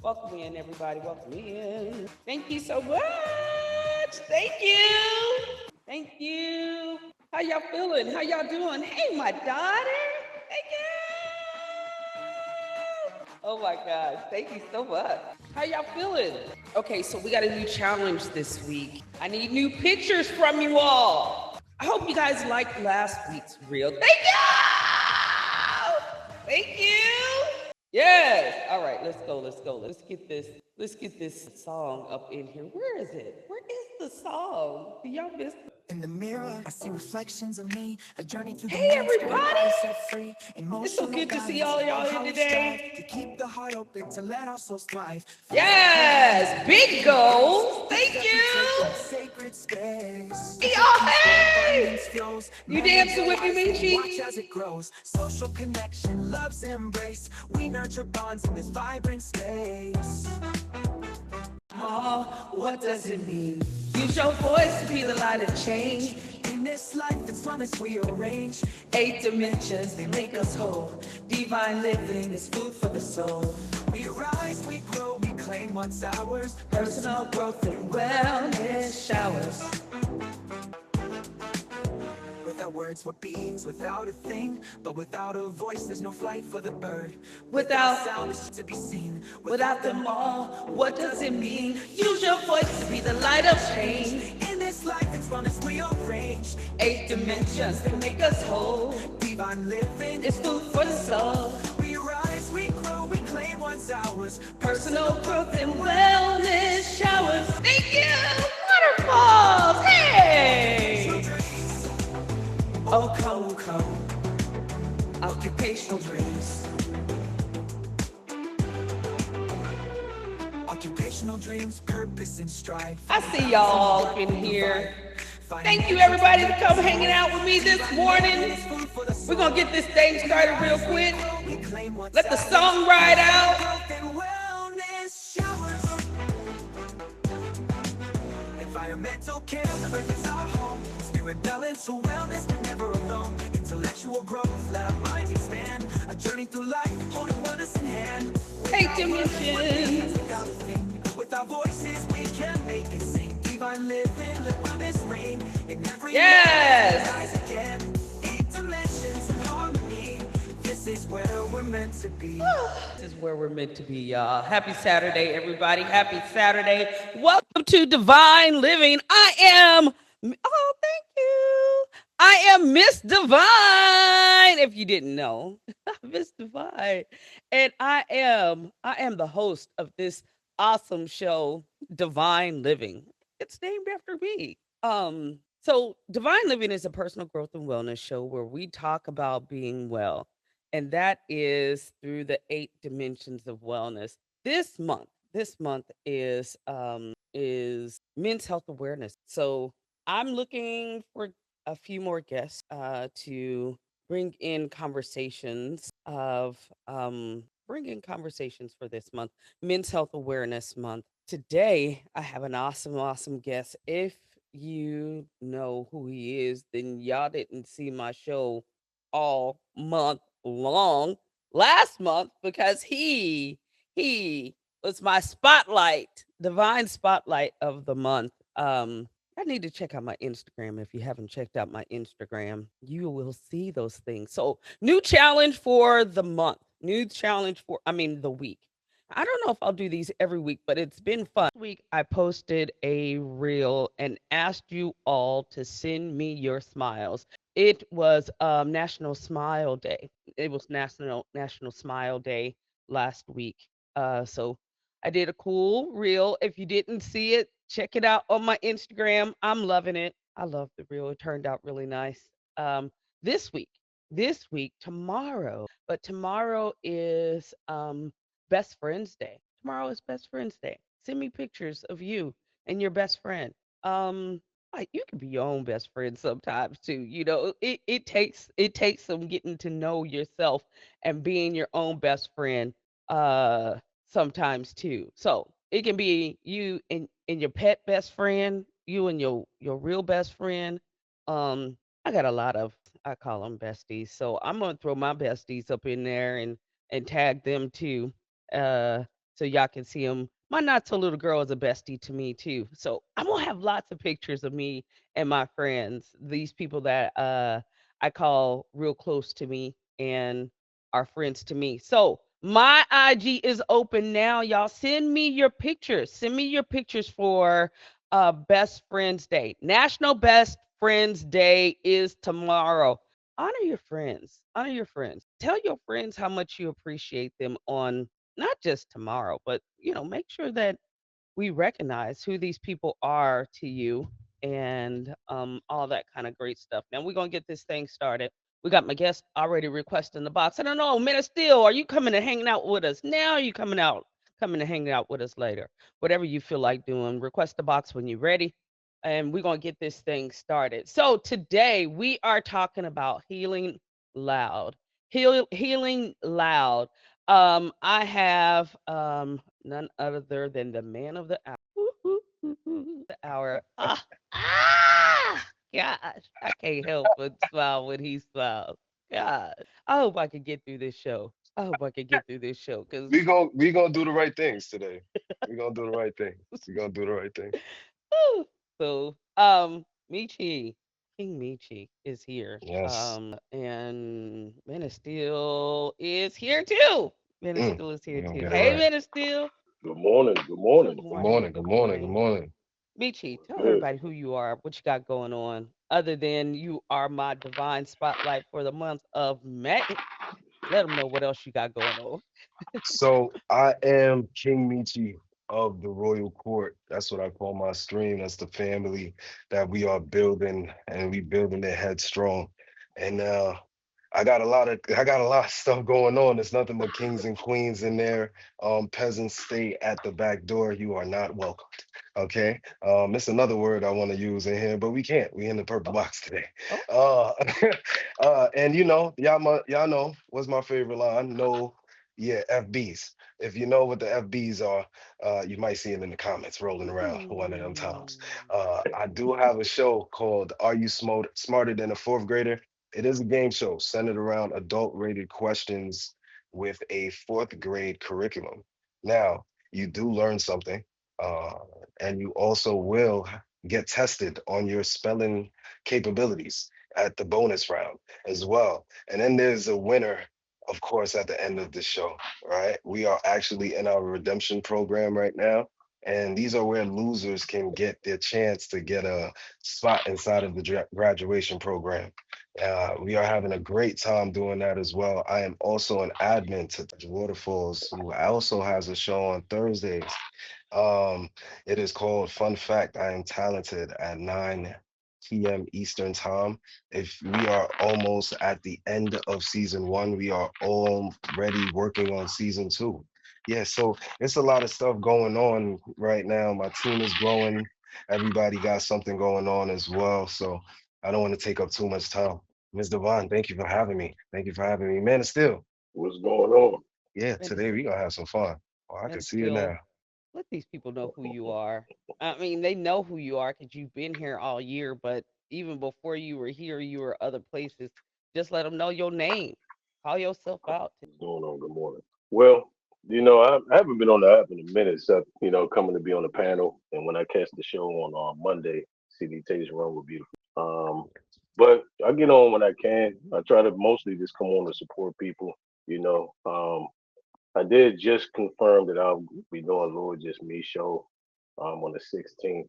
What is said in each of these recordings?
Welcome in, everybody. Welcome in. Thank you so much. Thank you. Thank you. How y'all feeling? How y'all doing? Hey, my daughter. Thank you. Oh my gosh. Thank you so much. How y'all feeling? Okay, so we got a new challenge this week. I need new pictures from you all. I hope you guys liked last week's reel. Thank you. Thank you. Yes. All right, let's go. Let's go. Let's get this. Let's get this song up in here. Where is it? Where is the song? Do y'all miss? In the mirror, I see reflections of me. A journey through the Hey, everybody! Set free. It's so good to see all y'all here today. To keep the heart open, to let our souls thrive. Yes, big goals. Thank you. Sacred space. Y'all, hey! You dancing with me, Meechy? Watch as it grows. Social connection, love's embrace. We nurture bonds in this vibrant space. Oh, what does it mean? Use your voice to be the light of change. In this life, it's promise we arrange. 8 dimensions, they make us whole. Divine living is food for the soul. We rise, we grow, we claim what's ours. Personal growth and wellness showers. Without words, we're beings, without a thing. But without a voice, there's no flight for the bird. Without sound, it's to be seen. Without them all, what does it mean? Use your voice to be the light of change. In this life, it's wellness we arrange. 8 dimensions that make us whole. Divine living is food for the soul. We rise, we grow, we claim what's ours. Personal growth and wellness showers. Thank you! Waterfalls! Hey! Oh, come, come, occupational dreams. Occupational dreams, purpose and strive. I see y'all up in here. Thank you, everybody, to come hanging out with me this morning. We're going to get this thing started real quick. Let the song ride out. Environmental care, the earth is our home. Spirit balance, so wellness, but never alone. Intellectual growth, let our minds expand. A journey through life, holding wellness in hand. Hey, dimensions. With our voices, we can make it sing. Divine living, let wellness reign. In every yes. Again. 8 dimensions in harmony. This is where we're meant to be. This is where we're meant to be, y'all. Happy Saturday, everybody. Happy Saturday. Welcome to Deevyne Living. I am, oh, thank you. I am Miss Deevyne, if you didn't know. Miss Deevyne. And I am the host of this awesome show, Deevyne Living. It's named after me. So Deevyne Living is a personal growth and wellness show where we talk about being well, and that is through the 8 dimensions of wellness. This month is Men's Health Awareness. So I'm looking for a few more guests to bring in conversations of bring in conversations for this month, Men's Health Awareness Month. Today I have an awesome guest. If you know who he is, then y'all didn't see my show all month long last month because he was my spotlight, divine spotlight of the month. I need to check out my Instagram. If you haven't checked out my Instagram, you will see those things. So, new challenge for the month. New challenge for, I mean, the week. I don't know if I'll do these every week, but it's been fun. This week, I posted a reel and asked you all to send me your smiles. It was National Smile Day. It was National Smile Day last week. So I did a cool reel. If you didn't see it, check it out on my Instagram. I'm loving it. I love the reel. It turned out really nice. Um, this week, tomorrow, but tomorrow is Best Friends Day. Tomorrow is Best Friends Day. Send me pictures of you and your best friend. Like you can be your own best friend sometimes too. It takes some getting to know yourself and being your own best friend sometimes too. So it can be you and your pet best friend, you and your real best friend. I got a lot of I call them besties. So I'm gonna throw my besties up in there and tag them too. so y'all can see them. My not so little girl is a bestie to me too. So I'm gonna have lots of pictures of me and my friends, these people that I call real close to me and are friends to me. So my IG is open now. Y'all send me your pictures. Send me your pictures for Best Friends Day. National Best Friends Day is tomorrow. Honor your friends. Honor your friends. Tell your friends how much you appreciate them on not just tomorrow, but make sure that we recognize who these people are to you and all that kind of great stuff. Now we're gonna get this thing started. We got my guest already requesting the box. I don't know, man. Still, are you coming and hanging out with us now? Are you coming and hanging out with us later? Whatever you feel like doing. Request the box when you're ready, and we're gonna get this thing started. So today we are talking about healing loud. Healing loud. I have none other than the man of the hour. The hour. Gosh, I can't help but smile when he smiles. God, I hope I can get through this show. I hope I can get through this show because We gonna do the right things today. We gonna do the right thing. We gonna do the right thing. so Meechy, King Meechy is here. Yes. And Men of Steel is here too. Men of Steel is We here gonna too. get it Hey, right. Men of Steel. Good morning. Good Good morning. Good morning. morning. Good Good morning. Good morning. morning. Michi, What's tell good? everybody who you are, what you got going on, other than you are my divine spotlight for the month of May. Let them know what else you got going on. So I am King Meechy of the Royal Court. That's what I call my stream. That's the family that we are building, and we building it headstrong. And I got a lot of stuff going on. There's nothing but kings and queens in there. Peasants stay at the back door. You are not welcomed. Okay. It's another word I want to use in here, but we can't. We in the purple Oh, box today. oh, Uh, and y'all know what's my favorite line? No, yeah, FBs. If you know what the FBs are, you might see them in the comments rolling around one of them times. mm, I do have a show called Are You Smarter Than a Fourth Grader? It is a game show centered around adult rated questions with a fourth grade curriculum. Now, you do learn something, uh, and you also will get tested on your spelling capabilities at the bonus round as well. And then there's a winner, of course, at the end of the show, right? We are actually in our redemption program right now. And these are where losers can get their chance to get a spot inside of the graduation program. We are having a great time doing that as well. I am also an admin to Touch Waterfalls, who also has a show on Thursdays. Um, it is called Fun Fact I Am Talented at 9 p.m. Eastern Time. If we are almost at the end of season one, we are already working on season two. Yeah, so it's a lot of stuff going on right now. My team is growing. Everybody got something going on as well. So I don't want to take up too much time. Ms. Devon, thank you for having me. Thank you for having me. Man, still, What's going on? yeah, Men of today we gonna have some fun. Oh, I Men can of see it now. Steel, let these people know who you are. I mean, they know who you are because you've been here all year, but even before you were here, you were other places. Just let them know your name. Call yourself out. What's going on? Good morning. Well, I haven't been on the app in a minute, except coming to be on the panel, and when I catch the show on Monday, CD Tate's Run will be beautiful. But I get on when I can. I try to mostly just come on to support people. You know, I did just confirm that I'll be doing Lord Just Me show on the 16th,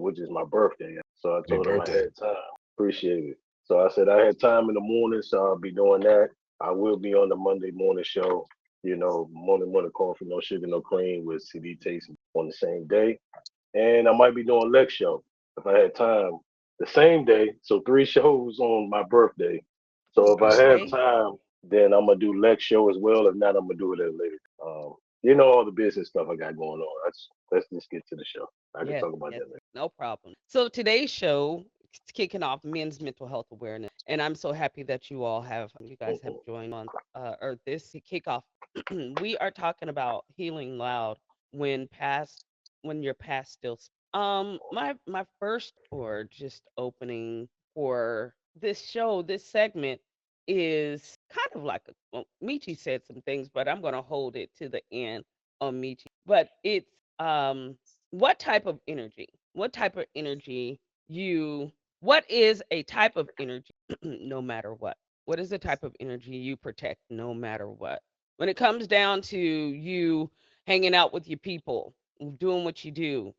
which is my birthday. So I Happy told him I birthday. had time. Appreciate it. So I said I had time in the morning, so I'll be doing that. I will be on the Monday morning show, morning coffee, no sugar, no cream with CD Taste on the same day. And I might be doing Lex show if I had time the same day. So three shows on my birthday. So if I have Excellent. Okay. time, then I'm gonna do Lex show as well. If not, I'm gonna do it at later. All the business stuff I got going on. Let's just get to the show. I can Yes, talk about yes, that later. no problem. So today's show is kicking off men's mental health awareness, and I'm so happy that you guys have Mhm. joined on or this kickoff. We are talking about healing loud when past when your past still. My first or just opening for this show, this segment is kind of like Michi said some things, but I'm gonna hold it to the end. on Meechy, but it's um what type of energy? What type of energy you what is a type of energy no matter what? What is the type of energy you protect no matter what? When it comes down to you hanging out with your people, doing what you do,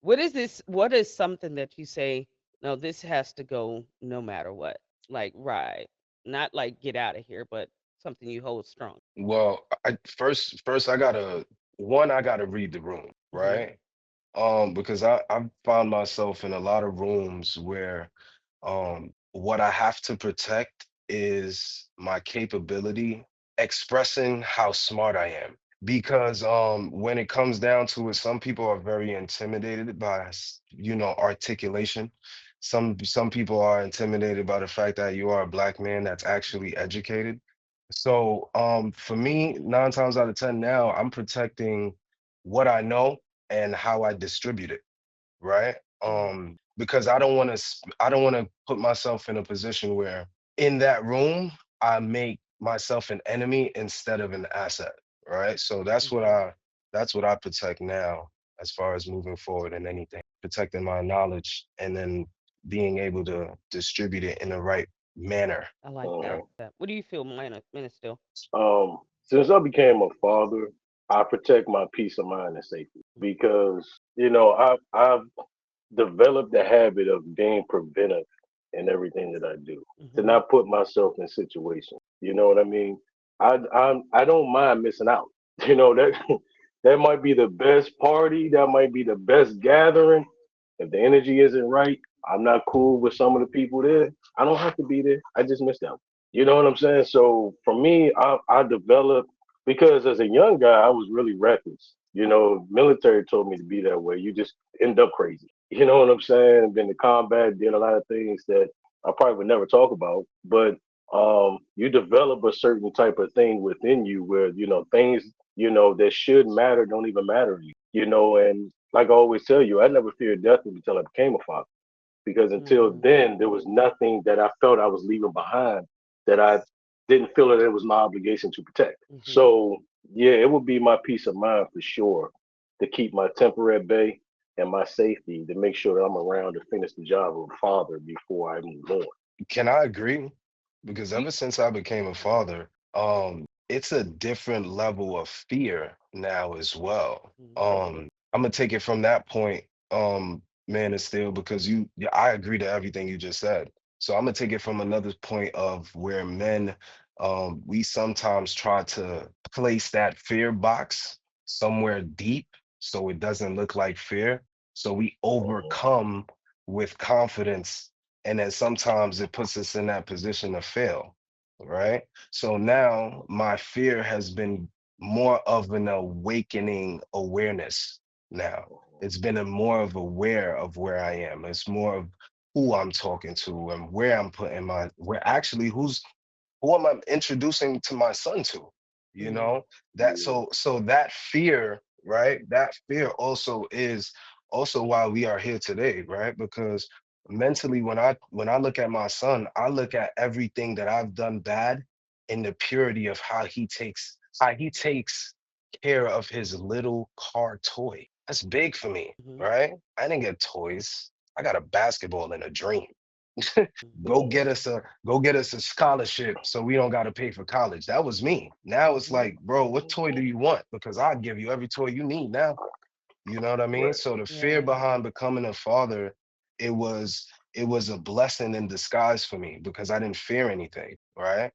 what is this? What is something that you say, no, this has to go no matter what? Like, right. Not like get out of here, but something you hold strong. Well, first I gotta read the room, Mhm. right? Because I've found myself in a lot of rooms where what I have to protect is my capability expressing how smart I am. Because when it comes down to it, some people are very intimidated by articulation. Some people are intimidated by the fact that you are a black man that's actually educated. So for me, 9 times out of 10 now, I'm protecting what I know and how I distribute it, right? Mhm. Because I don't want to put myself in a position where in that room I make myself an enemy instead of an asset, right? So Mhm. that's what I protect now as far as moving forward in anything, protecting my knowledge and then being able to distribute it in the right manner. I like that. Uh-huh. That. What do you feel, minute still? Since I became a father, I protect my peace of mind and safety because I've developed the habit of being preventive in everything that I do to Mhm. not put myself in situations. You know what I mean? I don't mind missing out. You know that that might be the best party, that might be the best gathering. If the energy isn't right, I'm not cool with some of the people there. I don't have to be there. I just missed out. You know what I'm saying? So for me, I developed because as a young guy, I was really reckless. Military told me to be that way. You just end up crazy. You know what I'm saying? Been to combat, did a lot of things that I probably would never talk about. But you develop a certain type of thing within you where things that should matter don't even matter to you. And like I always tell you, I never feared death until I became a father because until Mhm. then there was nothing that I felt I was leaving behind that I didn't feel that it was my obligation to protect. Mhm. So yeah, it would be my peace of mind for sure to keep my temper at bay and my safety to make sure that I'm around to finish the job of a father before I move on. Can I agree? Because You. ever since I became a father, it's a different level of fear now as well. Mhm. I'm gonna take it from that point, man, and still because yeah, I agree to everything you just said. So I'm gonna take it from another point of where men, we sometimes try to place that fear box somewhere deep so it doesn't look like fear. So we Mhm. overcome with confidence and then sometimes it puts us in that position to fail, right? So now my fear has been more of an awakening awareness now. It's been a more of aware of where I am. It's more of who I'm talking to and where I'm putting my where actually who am I introducing to my son to? You Mhm. know, that Yeah, so that fear, right? That fear also is also why we are here today, right? Because mentally when I look at my son, I look at everything that I've done bad in the purity of how he takes care of his little car toy. That's big for me, Mhm. right? I didn't get toys. I got a basketball and a dream. go Mhm. get us a go get us a scholarship so we don't got to pay for college. That was me. Now it's Mhm. like, bro, what toy do you want? Because I'll give you every toy you need now. You know what I mean? right. So the fear Yeah. behind becoming a father, it was a blessing in disguise for me because I didn't fear anything, right?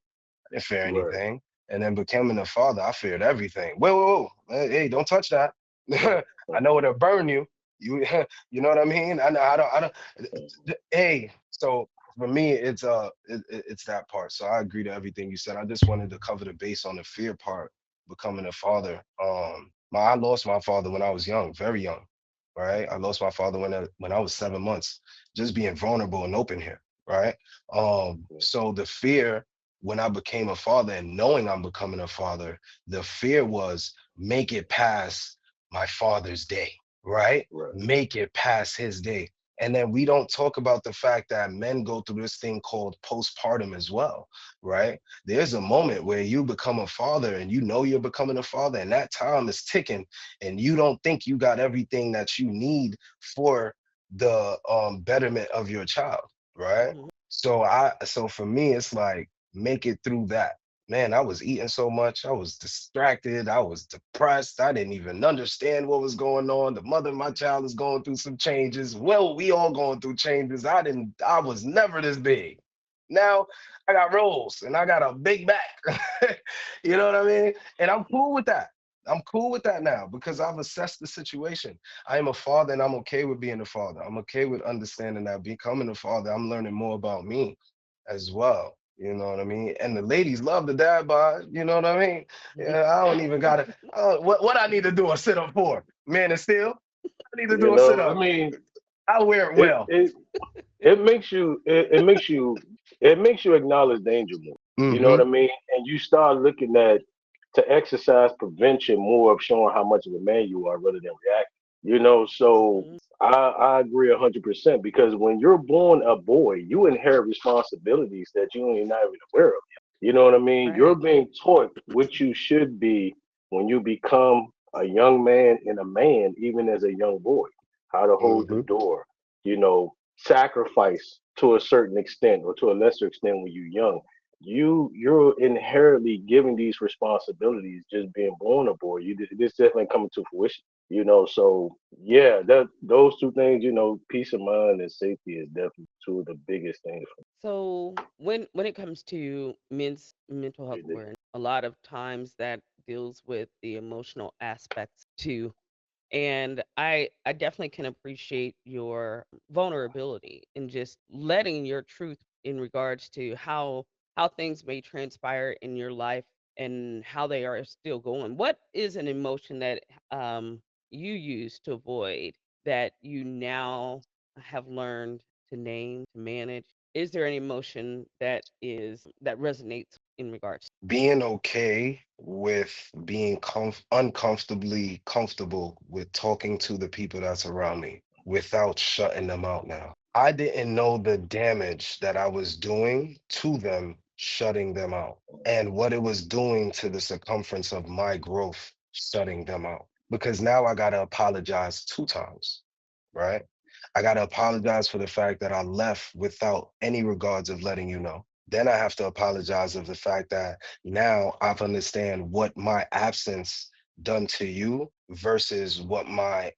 Didn't fear Right. anything. And then becoming a father, I feared everything. Whoa, whoa, whoa. Hey, don't touch that. Mhm. I know it'll burn you. You you know what I mean? I don't hey, so for me it's that part. So I agree to everything you said. I just wanted to cover the base on the fear part, becoming a father. I lost my father when I was young, very young. Right? I lost my father when I was 7 months, just being vulnerable and open here. Right. So the fear when I became a father and knowing I'm becoming a father, the fear was make it past my father's day, right? Right. Make it past his day. And then we don't talk about the fact that men go through this thing called postpartum as well, right? There's a moment where you become a father and you know you're becoming a father, and that time is ticking, and you don't think you got everything that you need for the betterment of your child, right? Mhm. So for me, it's like make it through that. Man, I was eating so much. I was distracted. I was depressed. I didn't even understand what was going on. The mother of my child is going through some changes. Well, we all going through changes. I was never this big. Now I got rolls and I got a big back. You know what I mean? And I'm cool with that. I'm cool with that now because I've assessed the situation. I am a father and I'm okay with being a father. I'm okay with understanding that becoming a father, I'm learning more about me as well. You know what I mean? And the ladies love the dad bod. You know what I mean? Yeah, I don't even got to. What I need to do a sit up for? Man, and still, I need to You do a sit know, I up. mean, I wear it it well. it it makes you it makes you acknowledge danger more. You know what Mm-hmm. I mean? And you start looking at to exercise prevention more of showing how much of a man you are rather than react. So Mhm. I agree 100% because when you're born a boy, you inherit responsibilities that you ain't not even aware of. You know what I mean? You're Right. being taught what you should be when you become a young man and a man, even as a young boy, how to hold the Mm-hmm. door, sacrifice to a certain extent or to a lesser extent when you're young. You're inherently giving these responsibilities just being born a boy. This definitely coming to fruition. So yeah, that those two things, peace of mind and safety is definitely two of the biggest things So when it comes to men's mental for health me. awareness, a lot of times that deals with the emotional aspects too. And I definitely can appreciate your vulnerability and just letting your truth in regards to how things may transpire in your life and how they are still going. What is an emotion that you used to avoid that you now have learned to name, to manage? Is there any emotion that resonates in regards? Being okay with being uncomfortably comfortable with talking to the people that's around me without shutting them out now. I didn't know the damage that I was doing to them, shutting them out, and what it was doing to the circumference of my growth, shutting them out. Because now I got to apologize 2 times, right? I got to apologize for the fact that I left without any regards of letting you know. Then I have to apologize of the fact that now I've understand what my absence done to you versus what my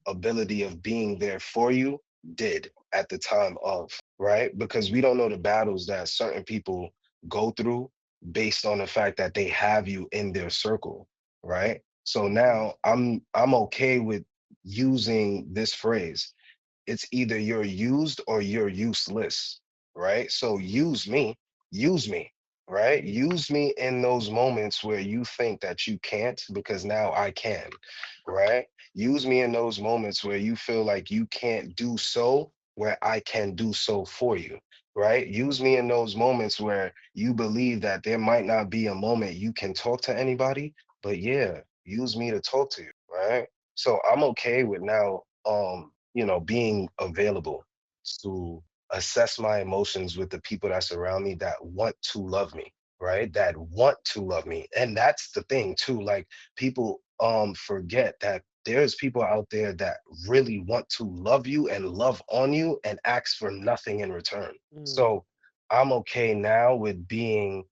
ability of being there for you did at the time of, right? Because we don't know the battles that certain people go through based on the fact that they have you in their circle, right? So Mhm. now I'm okay with using this phrase. It's either you're used or you're useless, right? So use me, right? Use me in those moments where you think that you can't, because now I can, right? Use me in those moments where you feel like you can't do so, where I can do so for you, right? Use me in those moments where you believe that there might not be a moment you can talk to anybody, but yeah, use me to talk to you, right? So I'm okay with now being available to assess my emotions with the people that surround me that want to love me, right? That want to love me. And that's the thing too. Like people forget that there's people out there that really want to love you and love on you and ask for nothing in return. Mm. So I'm okay now with being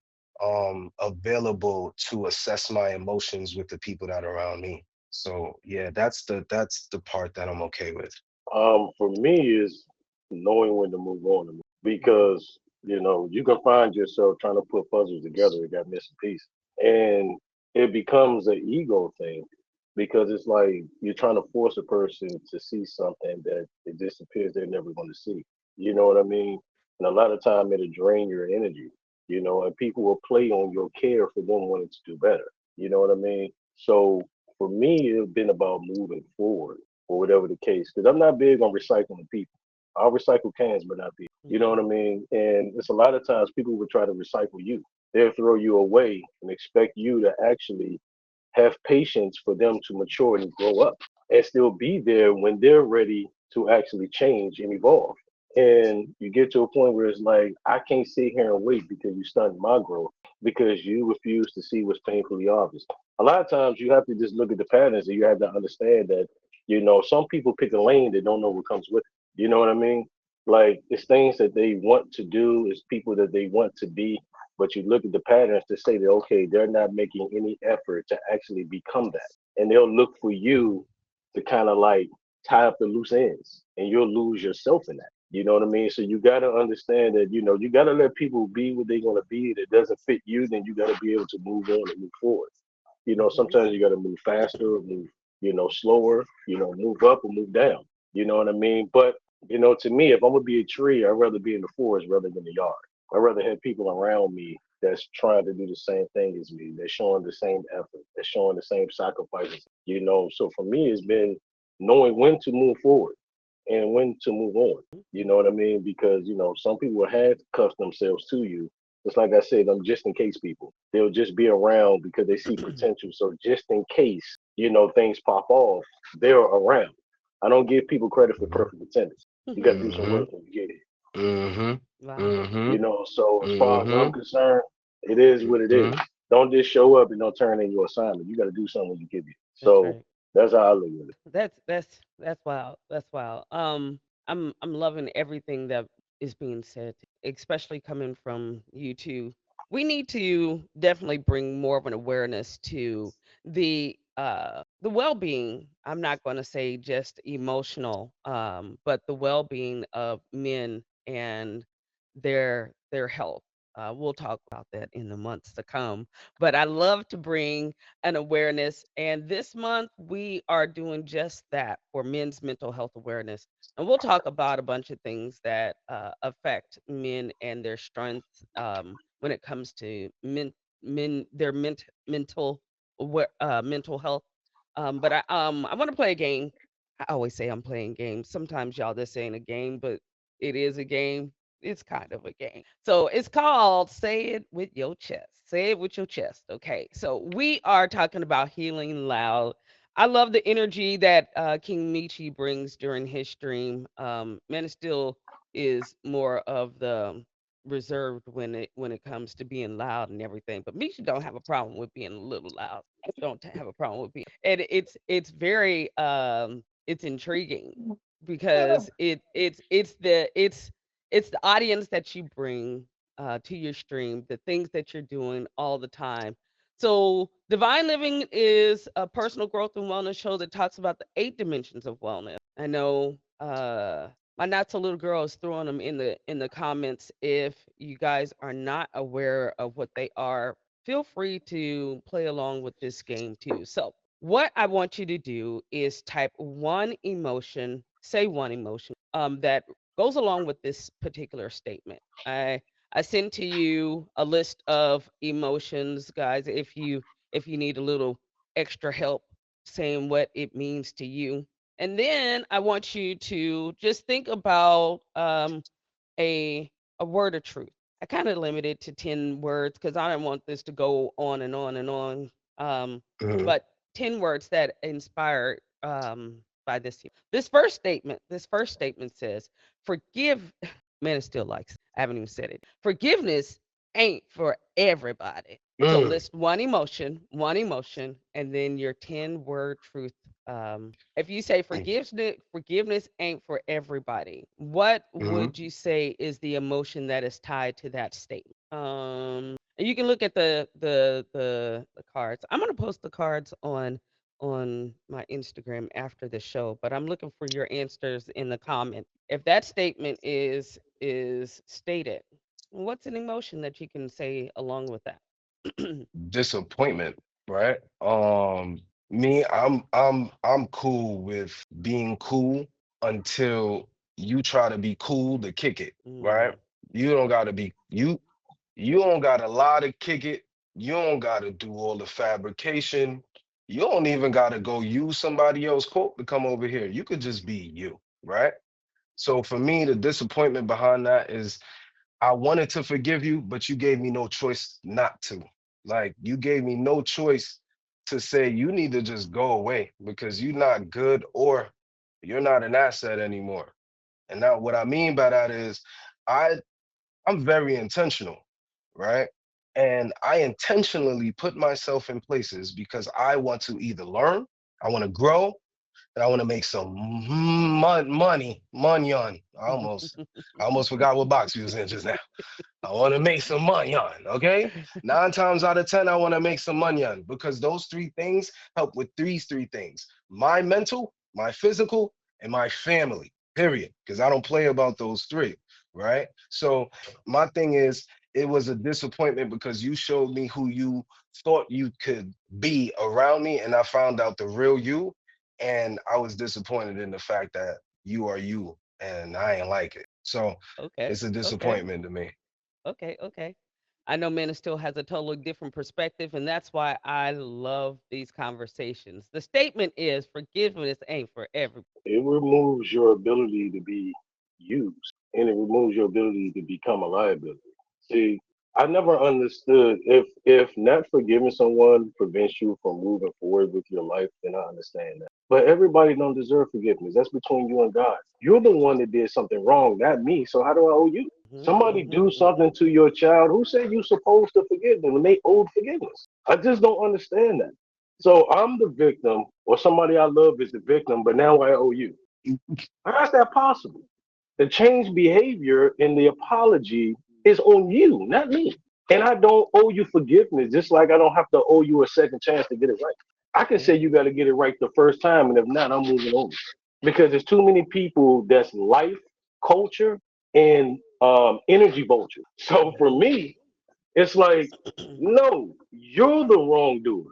available to assess my emotions with the people that are around me. So yeah, that's the part that I'm okay with. For me is knowing when to move on because you can find yourself trying to put puzzles together that got missing pieces, and it becomes an ego thing because it's like you're trying to force a person to see something that it just appears they're never going to see. You know what I mean? And a lot of time it'll drain your energy. And people will play on your care for them wanting to do better. You know what I mean? So for me, it's been about moving forward or whatever the case. Because I'm not big on recycling people. I'll recycle cans, but not people. You know what I Mhm. mean? And it's a lot of times people will try to recycle you. They'll throw you away and expect you to actually have patience for them to mature and grow up and still be there when they're ready to actually change and evolve. And you get to a point where it's like, I can't sit here and wait because you stunned my growth because you refuse to see what's painfully obvious. A lot of times you have to just look at the patterns and you have to understand that, some people pick a lane that don't know what comes with it. You know what I mean? Like it's things that they want to do, it's people that they want to be, but you look at the patterns to say that okay, they're not making any effort to actually become that. And they'll look for you to kind of like tie up the loose ends and you'll lose yourself in that. You know what I mean? So you got to understand that, you got to let people be what they're going to be. If it doesn't fit you, then you got to be able to move on and move forward. Mhm. Sometimes you got to move faster, move, slower, move up or move down. You know what I mean? But, to me, if I'm going to be a tree, I'd rather be in the forest rather than the yard. I'd rather have people around me that's trying to do the same thing as me. They're showing the same effort. They're showing the same sacrifices. So for me, it's been knowing when to move forward and when to move on. You know what I mean? Because, some people have cuffed themselves to you. Just like I said, I'm just in case people. They'll just be around because they see potential. So just in case, things pop off, they're around. I don't give people credit for Mhm. perfect attendance. You got to do some Mhm. work when you get it. Mhm. Wow. Mhm. So as far as I'm Mhm. concerned, it is what it is. Mhm. Don't just show up and don't turn in your assignment. You got to do something when you give it. That's So right. that's how I look at it. That's wild. That's wild. I'm loving everything that is being said, especially coming from you two. We need to definitely bring more of an awareness to the well-being. I'm not going to say just emotional, but the well-being of men and their health. We'll talk about that in the months to come. But I love to bring an awareness. And this month, we are doing just that for men's mental health awareness. And we'll talk about a bunch of things that affect men and their strength when it comes to their mental health. I want to play a game. I always say I'm playing games. Sometimes y'all, this ain't a game, but it is a game. It's kind of a game. So it's called Say It With Your Chest. Say it with your chest. Okay. So we are talking about healing loud. I love the energy that King Meechy brings during his stream. Man, it still is more of the reserved when it comes to being loud and everything. But Meechy don't have a problem with being a little loud. Don't have a problem with being, and it's very it's intriguing because it's the audience that you bring to your stream, the things that you're doing all the time. So, Divine Living is a personal growth and wellness show that talks about the 8 dimensions of wellness. I know my not so little girl is throwing them in the comments. If you guys are not aware of what they are, feel free to play along with this game too. So, what I want you to do is type one emotion, say one emotion that goes along with this particular statement. I sent to you a list of emotions, guys. If you need a little extra help saying what it means to you, and then I want you to just think about a a word of truth. I kind of limited to 10 words because I don't want this to go on and on and on. Um, Mhm. but 10 words that inspired by this team. This first statement says, "Forgive." Man, it still likes. I haven't even said it. Forgiveness ain't for everybody. So Mm. list one emotion, and then your 10-word truth. If you say forgiveness ain't for everybody, what Mhm. would you say is the emotion that is tied to that statement? And you can look at the cards. I'm gonna post the cards on my Instagram after the show, but I'm looking for your answers in the comment. If that statement is stated, what's an emotion that you can say along with that? Disappointment, right? Me, I'm cool with being cool until you try to be cool to kick it, right? Mm, You don't gotta be you don't gotta lie to kick it. You don't gotta do all the fabrication. You don't even gotta go use somebody else's quote to come over here. You could just be you, right? So for me, the disappointment behind that is I wanted to forgive you, but you gave me no choice not to. Like you gave me no choice to say you need to just go away because you're not good or You're not an asset anymore. And now what I mean by that is I I'm very intentional, right? And I intentionally put myself in places because I want to either learn, I want to grow, and I want to make some money, money. I almost forgot what box we was in just now. I want to make some money on, okay? 9 times out of 10, I want to make some money on because those three things help with these three things: my mental, my physical, and my family, period. Because I don't play about those three, right? So my thing is, it was a disappointment because you showed me who you thought you could be around me, and I found out the real you. And I was disappointed in the fact that you are you, and I ain't like it. So Okay. it's a Okay. disappointment to me. Okay. Okay. I know Mina still has a totally different perspective, and that's why I love these conversations. The statement is forgiveness ain't for everybody. It removes your ability to be used, and it removes your ability to become a liability. See, I never understood if not forgiving someone prevents you from moving forward with your life, then I understand that. But everybody don't deserve forgiveness. That's between you and God. You're the one that did something wrong, not me. So how do I owe you? Hmm. Somebody Hmm. do Hmm. something to your child. Who said you supposed to forgive them when they owed forgiveness? I just don't understand that. So I'm the victim, or somebody I love is the victim, but now I owe you. How is that possible? The change behavior and the apology is on you, not me. And I don't owe you forgiveness, just like I don't have to owe you a second chance to get it right. I can say you Hmm. got to get it right the first time, and if not, I'm moving on. Because there's too many people that's life, culture, and energy vulture. So for Hmm. me, it's like, no, you're the wrongdoer.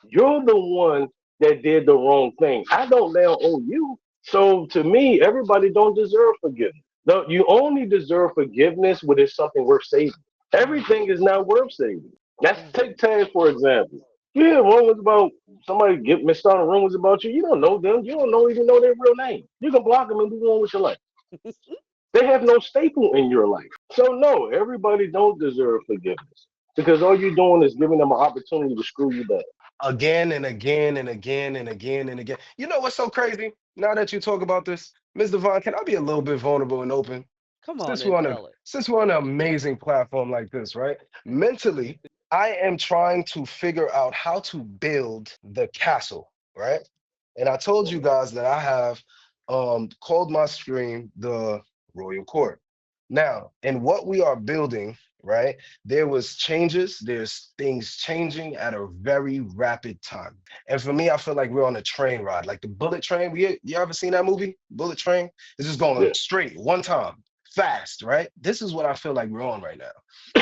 You're the one that did the wrong thing. I don't now owe you. So to me, everybody don't deserve forgiveness. No, you only deserve forgiveness when it's something worth saving. Hmm. Everything is not worth saving. Let's Yeah. take Taz for example. You hear rumors about somebody get missed out on rumors about you. You don't know them. You don't know even know their real name. You can block them and move on with your life. They have no staple in your life. So no, everybody don't deserve forgiveness because all you're doing is giving them an opportunity to screw you back. Again and again and again and again and again. You know what's so crazy? Now that you talk about this, Ms. Devon, can I be a little bit vulnerable and open? Come on Since we're and on a tell it. since we're on an amazing platform like this, right? Mentally, I am trying to figure out how to build the castle, right? And I told you guys that I have called my stream the Royal Court. Now, in what we are building, right? There was changes, there's things changing at a very rapid time. And for me, I feel like we're on a train ride, like the bullet train. You ever seen that movie? Bullet Train? It's just going Yeah. straight one time, fast, right? This is what I feel like we're on right now.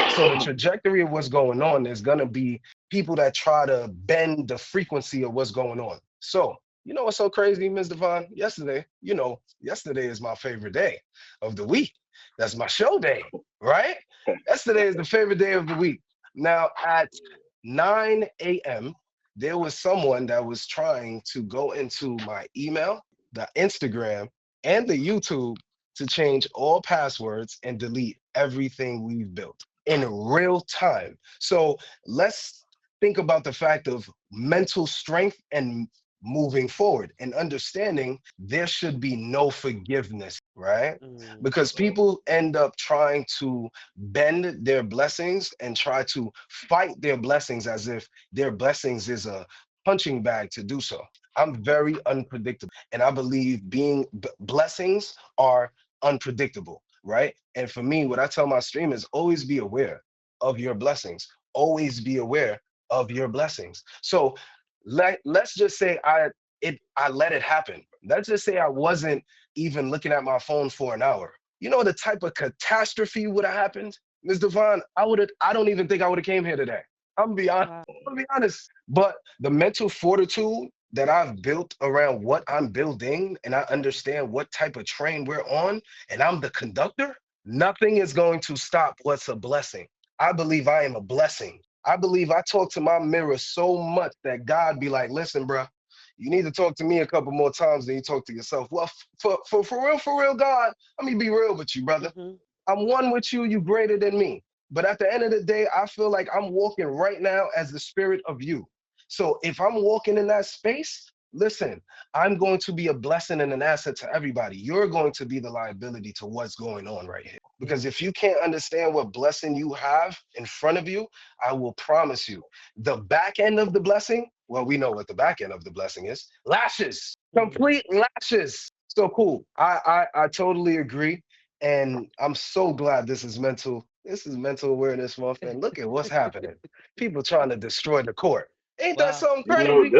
So the trajectory of what's going on is gonna be people that try to bend the frequency of what's going on. So you know what's so crazy, Ms. Devon? Yesterday, yesterday is my favorite day of the week. That's my show day, right? Yesterday is the favorite day of the week. Now at 9 a.m., there was someone that was trying to go into my email, the Instagram, and the YouTube to change all passwords and delete everything we've built in real time. So let's think about the fact of mental strength and moving forward and understanding there should be no forgiveness, right? Mm. Because people end up trying to bend their blessings and try to fight their blessings as if their blessings is a punching bag to do so. I'm very unpredictable, and I believe being blessings are unpredictable, right? And for me, what I tell my streamers, always be aware of your blessings. Always be aware of your blessings. So let's just say I let it happen. Let's just say I wasn't even looking at my phone for an hour. You know the type of catastrophe would have happened, Ms. Devon? I don't even think I would have came here today. I'm gonna be honest. Wow. I'm gonna be honest. But the mental fortitude that I've built around what I'm building, and I understand what type of train we're on, and I'm the conductor, nothing is going to stop what's a blessing. I believe I am a blessing. I believe I talk to my mirror so much that God be like, listen, bro, you need to talk to me a couple more times than you talk to yourself. Well, for real, God, let me be real with you, brother. Hmm. I'm one with you, you greater than me. But at the end of the day, I feel like I'm walking right now as the spirit of you. So if I'm walking in that space, listen, I'm going to be a blessing and an asset to everybody. You're going to be the liability to what's going on right here. Because Yeah. if you can't understand what blessing you have in front of you, I will promise you, the back end of the blessing, well, we know what the back end of the blessing is, lashes, Mhm. complete lashes. So cool. I totally agree. And I'm so glad this is mental. This is mental awareness month. And look at what's happening. People trying to destroy the court. Ain't that Wow. something You know, crazy?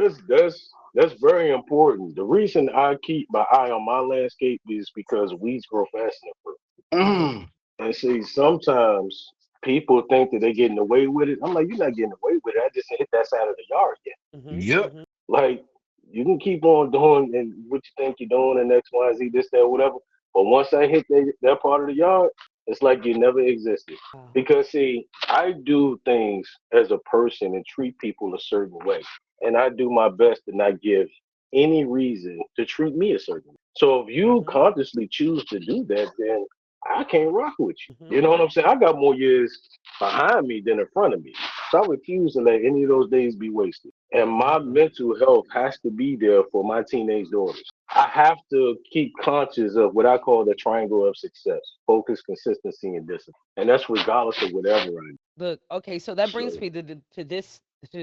that's very important. The reason I keep my eye on my landscape is because weeds grow fast in the fruit. Mhm. Mm, And see, sometimes people think that they're getting away with it. I'm like, you're not getting away with it. I just hit that side of the yard yet. Mhm. yep. Mhm. Like, you can keep on doing and what you think you're doing and X, Y, Z, this, that, whatever. But once I hit that part of the yard, it's like you never existed. Wow. Because see, I do things as a person and treat people a certain way. And I do my best to not give any reason to treat me a certain way. So if you Mhm. consciously choose to do that, then I can't rock with Mhm. you. You know what I'm saying? I got more years behind me than in front of me. So I refuse to let any of those days be wasted. And my Mhm. mental health has to be there for my teenage daughters. I have to keep conscious of what I call the triangle of success: focus, consistency, and discipline. And that's regardless of whatever I do. Look, okay, so that brings So me to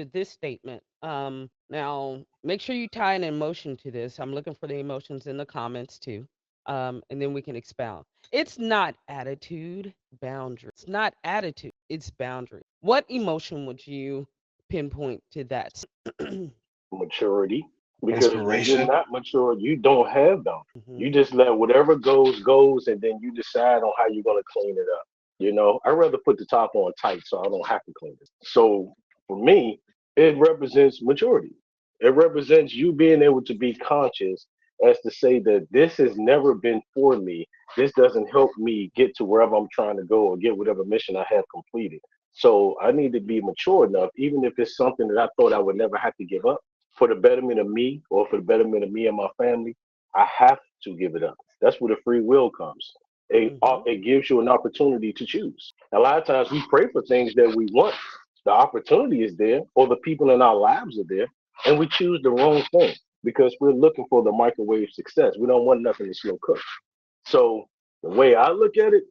this statement. Now make sure you tie an emotion to this. I'm looking for the emotions in the comments too. And then we can expound. It's not attitude, boundary. It's not attitude, it's boundary. What emotion would you pinpoint to that? maturity, because when you're Inspiration. not mature, you don't have boundaries. You Mhm. just let whatever goes, and then you decide on how you're going to clean it up. You know, I'd rather put the top on tight so I don't have to clean it. So for me, it represents maturity. It represents you being able to be conscious as to say that this has never been for me. This doesn't help me get to wherever I'm trying to go or get whatever mission I have completed. So I need to be mature enough, even if it's something that I thought I would never have to give up for the betterment of me or for the betterment of me and my family, I have to give it up. That's where the free will comes. Mhm. It gives you an opportunity to choose. A lot of times we pray for things that we want. The opportunity is there, or the people in our lives are there, and we choose the wrong thing because we're looking for the microwave success. We don't want nothing to slow cook. So the way I look at it,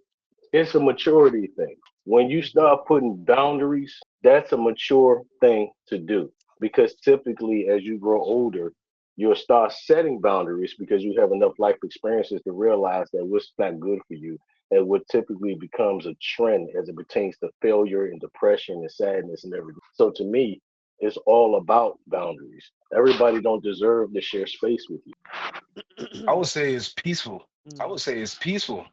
it's a maturity thing. When you Mhm. start putting boundaries, that's a mature thing to do. Because typically, as you grow older, you'll start setting boundaries because you have enough life experiences to realize that what's not good for you and what typically becomes a trend as it pertains to failure and depression and sadness and everything. So to me, it's all about boundaries. Everybody don't deserve to share space with you. I would say it's peaceful. I Mm. would say it's peaceful.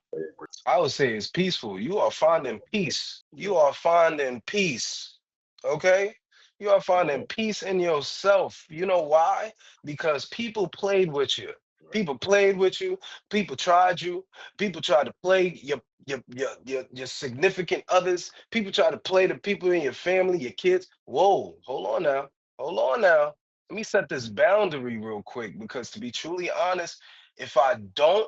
I would say it's peaceful. You are finding peace. Yeah. You are finding peace. Okay? You are finding peace in yourself. You know why? Because people played with you. People played with you. People tried you. People tried to play your significant others. People try to play the people in your family, your kids. Whoa, hold on now. Hold on now. Let me set this boundary real quick because to be truly honest, if I don't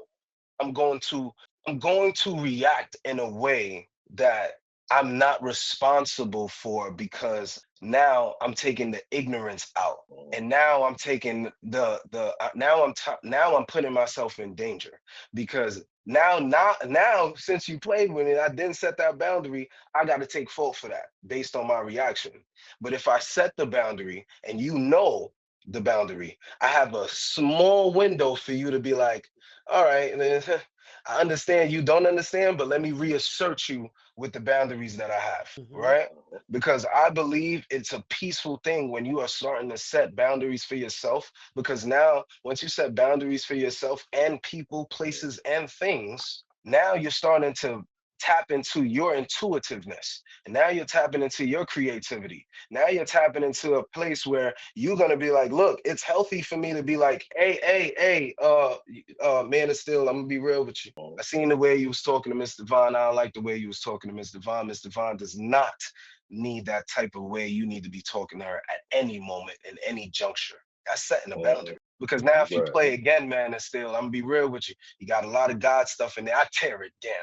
I'm going to I'm going to react in a way that I'm not responsible for because now I'm taking the ignorance out. And now I'm taking now I'm putting myself in danger because now since you played with it, I didn't set that boundary. I got to take fault for that based on my reaction. But if I set the boundary and you know the boundary, I have a small window for you to be like, all right, and then I understand you don't understand, but let me reassert you with the boundaries that I have, Mhm. right? Because I believe it's a peaceful thing when you are starting to set boundaries for yourself. Because now, once you set boundaries for yourself and people, places, and things, now you're starting to tap into your intuitiveness. And now you're tapping into your creativity. Now you're tapping into a place where you're gonna be like, look, it's healthy for me to be like, hey, man, it's still, I'm gonna be real with you. I seen the way you was talking to Miss Devon. I don't like the way you was talking to Miss Devon. Miss Devon does not need that type of way you need to be talking to her at any moment in any juncture. That's setting a boundary. Because now Mhm. if you Right, play again, man, and still, I'm gonna be real with you. You got a lot of God stuff in there. I tear it down.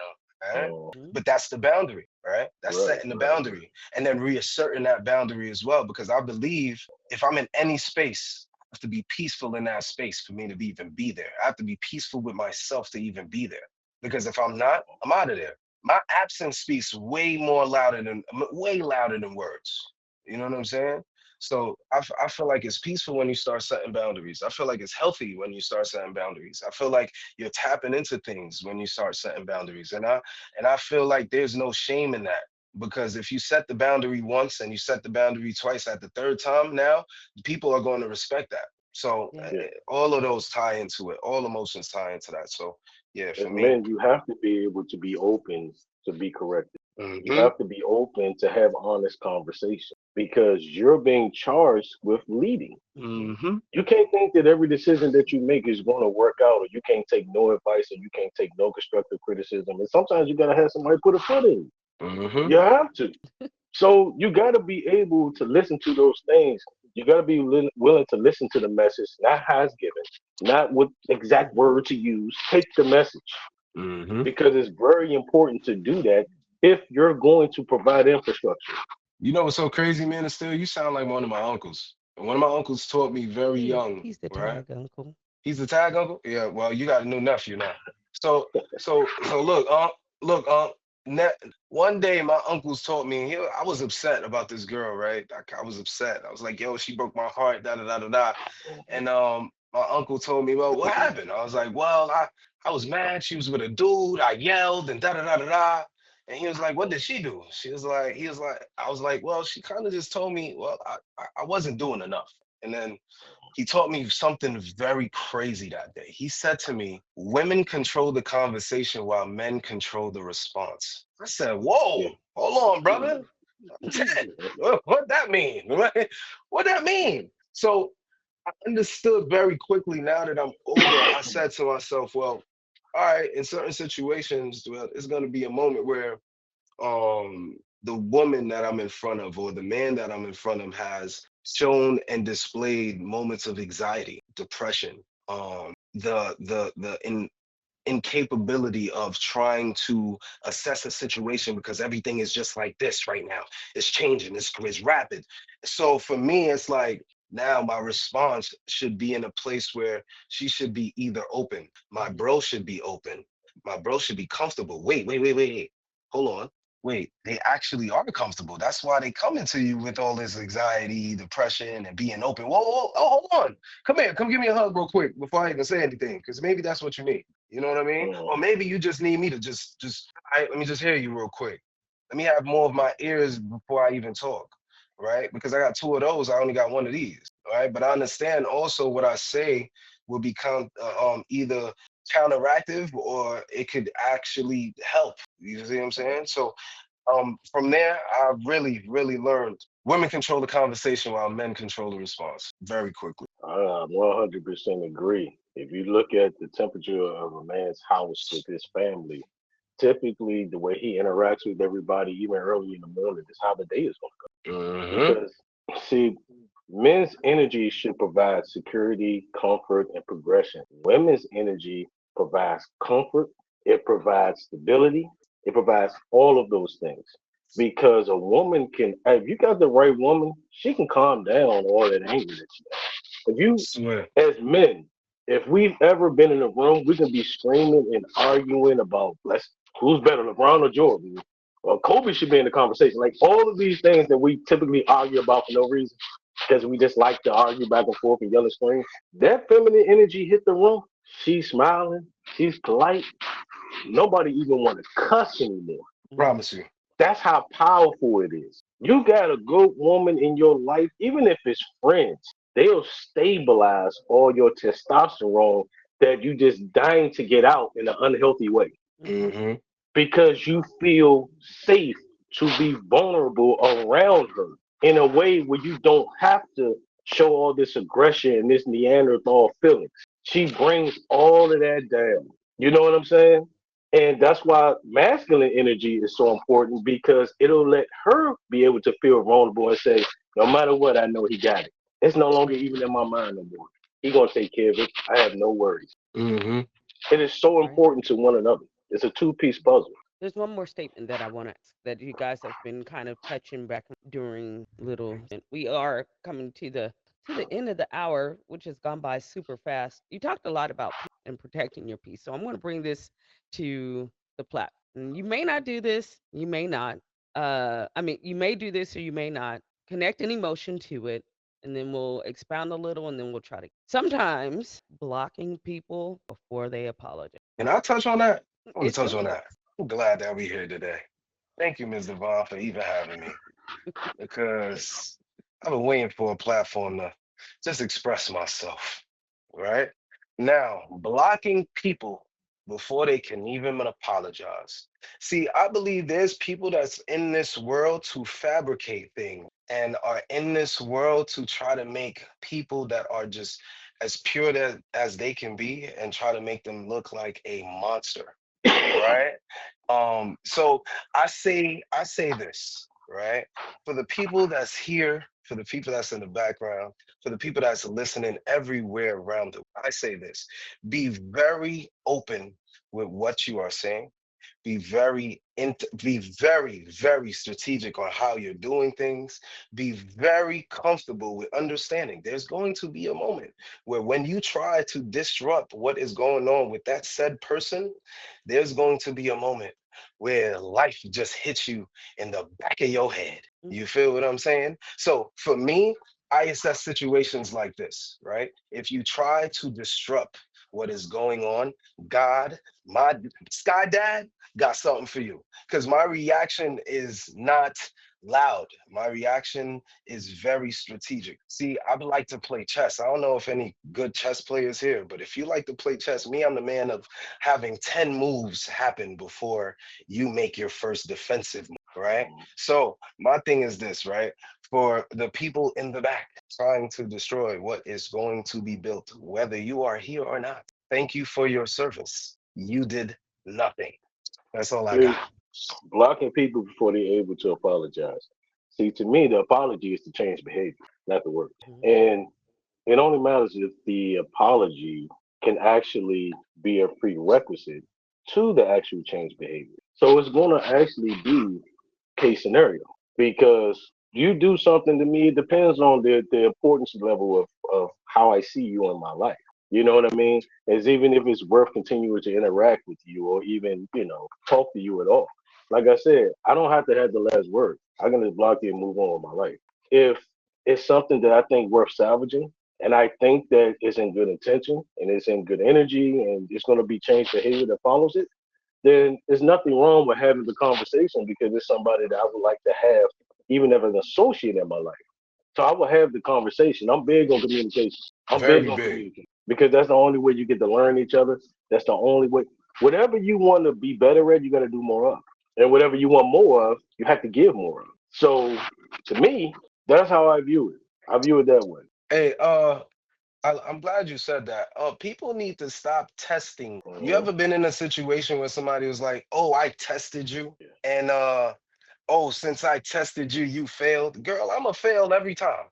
All right. Mhm. But that's the boundary, right? That's right, setting the boundary and then reasserting that boundary as well. Because I believe if I'm in any space, have to be peaceful in that space for me to even be there. I have to be peaceful with myself to even be there. Because if I'm not, I'm out of there. My absence speaks way louder than words. You know what I'm saying? So I feel like it's peaceful when you start setting boundaries. I feel like it's healthy when you start setting boundaries. I feel like you're tapping into things when you start setting boundaries. And I feel like there's no shame in that. Because if you set the boundary once and you set the boundary twice at the third time, now people are going to respect that. So Yeah. Yeah. all of those tie into it. All emotions tie into that. So yeah, for As me. men, you have to be able to be open to be corrected. You Hmm. have to be open to have honest conversation because you're being charged with leading. Hmm. You can't think that every decision that you make is going to work out, or you can't take no advice, or you can't take no constructive criticism. And sometimes you got to have somebody put a foot in you. Hmm. You have to. So you got to be able to listen to those things. You got to be willing to listen to the message, not how it's given, not what exact Hmm. word to use. Take the message Hmm. because it's very important to do that if you're going to provide infrastructure. You know what's so crazy, man? Still, you sound like one of my uncles. And one of my uncles taught me very young, He's the right? tag uncle. He's the tag uncle. Yeah. Well, you got a new nephew now. So look, look, ne- one day my uncles taught me. I was upset about this girl, right? I was upset. I was like, yo, she broke my heart. Da da da da da. And my uncle told me, well, what happened? I was like, well, I was mad. She was with a dude. I yelled and da da da da da. And he was like, what did she do? He was like, I was like, well, she kind of just told me, well, I wasn't doing enough. And then he taught me something very crazy that day. He said to me, women control the conversation while men control the response. I said, Yeah. whoa, hold on, brother. I'm 10. What that mean? What that mean? So I understood very quickly now that I'm older. I said to myself, well, all right, in certain situations, well, it's going to be a moment where the woman that I'm in front of or the man that I'm in front of has shown and displayed moments of anxiety, depression, the incapability of trying to assess a situation because everything is just like this right now. It's changing, it's rapid. So for me, it's like now my response should be in a place where she should be either open, my bro should be open, my bro should be comfortable. Wait. Hold on. Wait, they actually are comfortable. That's why they come into you with all this anxiety, depression, and being open. Whoa, oh, hold on. Come here, come give me a hug real quick before I even say anything, because maybe that's what you need. You know what I mean? Or Mm, maybe you just need me to all right, let me just hear you real quick. Let me have more of my ears before I even talk, right? Because I got two of those, I only got one of these, right? But I understand also what I say will become either counteractive or it could actually help. You see what I'm saying? So from there, I really learned women control the conversation while men control the response very quickly. I 100% agree. If you look at the temperature of a man's house with his family, typically the way he interacts with everybody, even early in the morning, is how the day is going. Hmm. Because, see, men's energy should provide security, comfort, and progression. Women's energy provides comfort, it provides stability, it provides all of those things. Because a woman can, if you got the right woman, she can calm down all that anger that you have. If you, Swear. as men, if we've ever been in a room, we can be screaming and arguing about let's who's better, LeBron or Jordan. Well, Kobe should be in the conversation. Like all of these things that we typically argue about for no reason, because we just like to argue back and forth and yell and scream. That feminine energy hit the room. She's smiling. She's polite. Nobody even want to cuss anymore. Hmm. Promise you. That's how powerful it is. You got a good woman in your life, even if it's friends, they'll stabilize all your testosterone that you just dying to get out in an unhealthy way Hmm. Hmm. because you feel safe to be vulnerable around her in a way where you don't have to show all this aggression and this Neanderthal feelings. She brings all of that down. You know what I'm saying? And that's why masculine energy is so important because it'll let her be able to feel vulnerable and say, no matter what, I know he got it. It's no longer even in my mind no more. He gonna take care of it. I have no worries. Hmm. It is so Right. important to one another. It's a two-piece puzzle. There's one more statement that I want to that you guys have been kind of touching back during little. And we are coming to the to the end of the hour, which has gone by super fast. You talked a lot about peace and protecting your peace. So I'm going to bring this to the platform. And you may not do this, you may not. I mean, you may do this or you may not. Connect an emotion to it, and then we'll expound a little, and then we'll try to. Sometimes blocking people before they apologize. Can I touch on that? I want to It's touch on yours. that. I'm glad that we're here today. Thank you, Ms. Devon, for even having me because I've been waiting for a platform to just express myself. Right now, blocking people before they can even apologize. See, I believe there's people that's in this world to fabricate things and are in this world to try to make people that are just as pure as they can be and try to make them look like a monster, right? So I say this, right? For the people that's here, for the people that's in the background, for the people that's listening everywhere around I say this: be very open with what you are saying. Be very strategic on how you're doing things. Be very comfortable with understanding there's going to be a moment where when you try to disrupt what is going on with that said person, there's going to be a moment where life just hits you in the back of your head. You feel what I'm saying? So for me, I assess situations like this, right? If you try to disrupt what is going on, God, my sky dad, got something for you. Because my reaction is not loud. My reaction is very strategic. See, I would like to play chess. I don't know if any good chess players here, but if you like to play chess, me, I'm the man of having 10 moves happen before you make your first defensive move, right? So my thing is this, right? For the people in the back trying to destroy what is going to be built, whether you are here or not, thank you for your service. You did nothing. That's all I got. See, blocking people before they're able to apologize. See, to me, the apology is to change behavior, not the word. Mhm. And it only matters if the apology can actually be a prerequisite to the actual change behavior. So it's going to actually be case scenario because you do something to me, it depends on the importance level of how I see you in my life. You know what I mean? As even if it's worth continuing to interact with you or even, talk to you at all. Like I said, I don't have to have the last word. I can just block you and move on with my life. If it's something that I think worth salvaging and I think that it's in good intention and it's in good energy and it's going to be changed behavior that follows it, then there's nothing wrong with having the conversation because it's somebody that I would like to have even as an associate in my life. So I will have the conversation. I'm big on communication. I'm big Very on big. communication because that's the only way you get to learn each other. That's the only way. Whatever you want to be better at, you got to do more of. And whatever you want more of, you have to give more of. So to me, that's how I view it. I view it that way. Hey, I'm glad you said that. People need to stop testing. You Mhm. ever been in a situation where somebody was like, "Oh, I tested you," Yeah. and oh, since I tested you, you failed. Girl, I'm a fail every time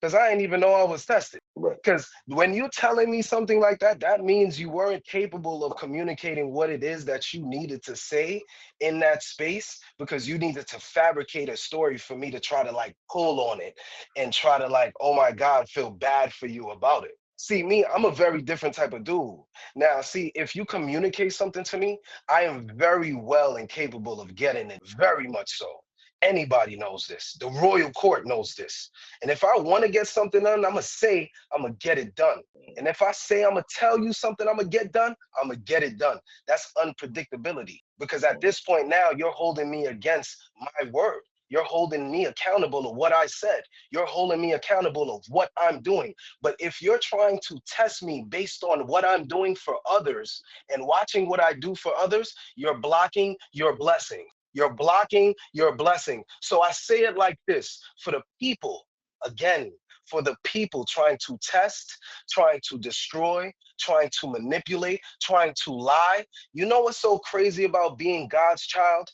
because I didn't even know I was tested. Right. Because when you're telling me something like that, that means you weren't capable of communicating what it is that you needed to say in that space because you needed to fabricate a story for me to try to like pull on it and try to like, oh my God, feel bad for you about it. See, me, I'm a very different type of dude. Now, see, if you communicate something to me, I am very well and capable of getting it, very much so. Anybody knows this. The royal court knows this. And if I want to get something done, I'm going to say I'm going to get it done. And if I say I'm going to tell you something I'm going to get done, I'm going to get it done. That's unpredictability. Because at this point now, you're holding me against my word. You're holding me accountable of what I said. You're holding me accountable of what I'm doing. But if you're trying to test me based on what I'm doing for others and watching what I do for others, you're blocking your blessing. You're blocking your blessing. So I say it like this: for the people, again, for the people trying to test, trying to destroy, trying to manipulate, trying to lie. You know what's so crazy about being God's child?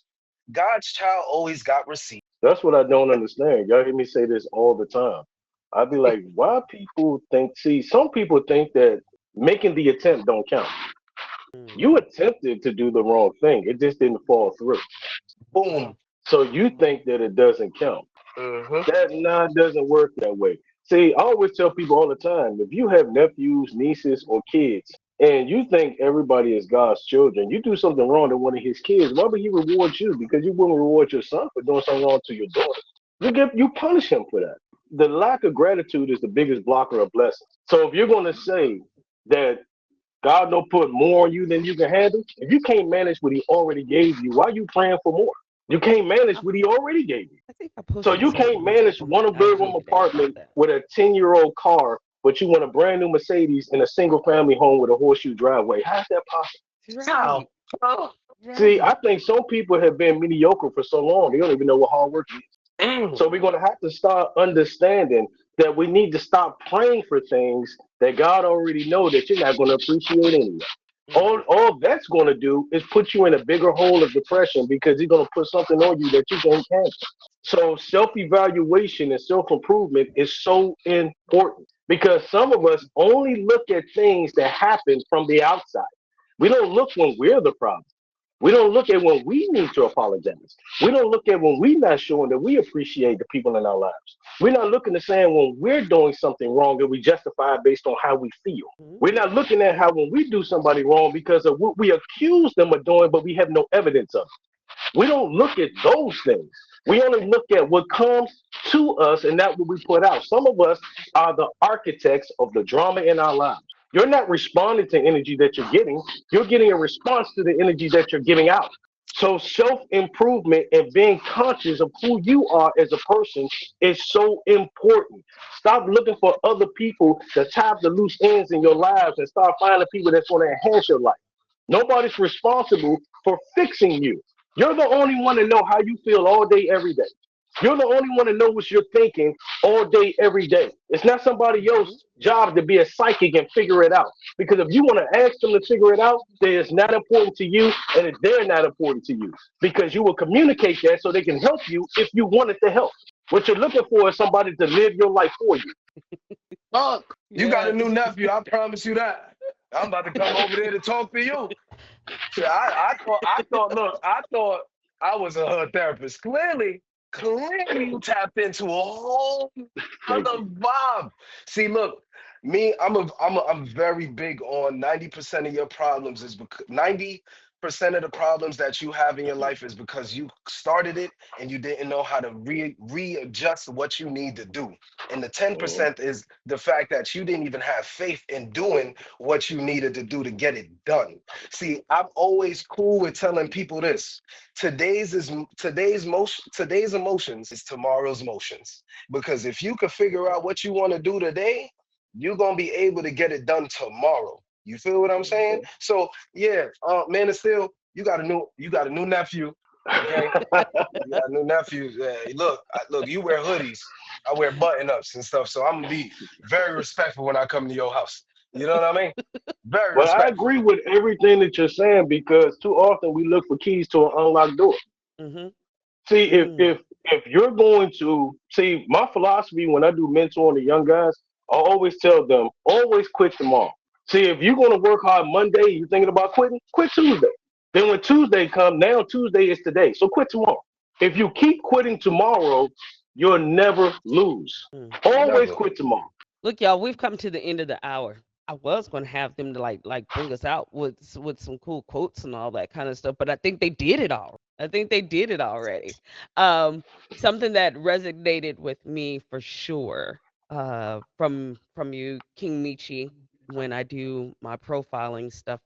God's child always got receipts. That's what I don't understand. Y'all hear me say this all the time. I'd be like, why people think, see, some people think that making the attempt don't count. You Mhm. attempted to do the wrong thing. It just didn't fall through. Boom. So you think that it doesn't count. Hmm. That doesn't work that way. See, I always tell people all the time, if you have nephews, nieces, or kids, and you think everybody is God's children, you do something wrong to one of his kids, why would he reward you? Because you wouldn't reward your son for doing something wrong to your daughter. You punish him for that. The lack of gratitude is the biggest blocker of blessings. So if you're going to say that God don't put more on you than you can handle, if you can't manage what he already gave you, why are you praying for more? You can't manage Oh, what he already gave you. I think I So posted you can't something manage on my one bedroom IG today about apartment that. with a 10-year-old car, but you want a brand new Mercedes in a single family home with a horseshoe driveway. How's that possible? Right, How? Oh, See, I right. think some people have been mediocre for so long, they don't even know what hard work is. mm, So we're going to have to start understanding that we need to stop praying for things that God already know that you're not going to appreciate anyway. Mm-hmm. All that's going to do is put you in a bigger hole of depression because he's going to put something on you that you can't handle. So self evaluation and self improvement is so important because some of us only look at things that happen from the outside. We don't look when we're the problem. We don't look at when we need to apologize. We don't look at when we're not showing that we appreciate the people in our lives. We're not looking at saying when we're doing something wrong and we justify it based on how we feel. We're not looking at how when we do somebody wrong because of what we accuse them of doing, but we have no evidence of it. We don't look at those things. We only look at what comes to us and not what we put out. Some of us are the architects of the drama in our lives. You're not responding to energy that you're getting a response to the energy that you're giving out. So self improvement and being conscious of who you are as a person is so important. Stop looking for other people to tie up the loose ends in your lives and start finding people that's going to enhance your life. Nobody's responsible for fixing you. You're the only one to know how you feel all day, every day. You're the only one to know what you're thinking all day, every day. It's not somebody Mm-hmm. else's job to be a psychic and figure it out. Because if you want to ask them to figure it out, then it's not important to you and they're not important to you. Because you will communicate that so they can help you if you wanted to help. What you're looking for is somebody to live your life for you. fuck. You got a Yes. new nephew. I promise you that. I'm about to come over there to talk to you. Shit, look, I thought I was a hood therapist. Clearly, you tapped into a whole Thank other you. vibe. See, look, I'm very big on 90% of your problems is because 90% of the problems that you have in your life is because you started it and you didn't know how to readjust what you need to do. And the Mhm. 10% is the fact that you didn't even have faith in doing what you needed to do to get it done. See, I'm always cool with telling people this. Today's emotions is tomorrow's motions. Because if you can figure out what you want to do today, you're gonna be able to get it done tomorrow. You feel what I'm saying? Okay. So yeah, man, it's still you got a new nephew. Okay, you got a new nephew. Look, you wear hoodies. I wear button ups and stuff. So I'm gonna be very respectful when I come to your house. You know what I mean? Very But I respectful. agree with everything that you're saying because too often we look for keys to an unlocked door. Mm-hmm. See, Mm. if you're going to see my philosophy when I do mentoring the young guys, I always tell them always quit tomorrow. See, if you're going to work hard Monday, you're thinking about quitting, quit Tuesday. Then when Tuesday comes, now Tuesday is today, so quit tomorrow. If you keep quitting tomorrow, you'll never lose. Mm. Always Never. quit tomorrow. Look, y'all, we've come to the end of the hour. I was going to have them to like bring us out with some cool quotes and all that kind of stuff, but I think they did it all. I think they did it already. Um, Something that resonated with me for sure, from you, King Meechy, when I do my profiling stuff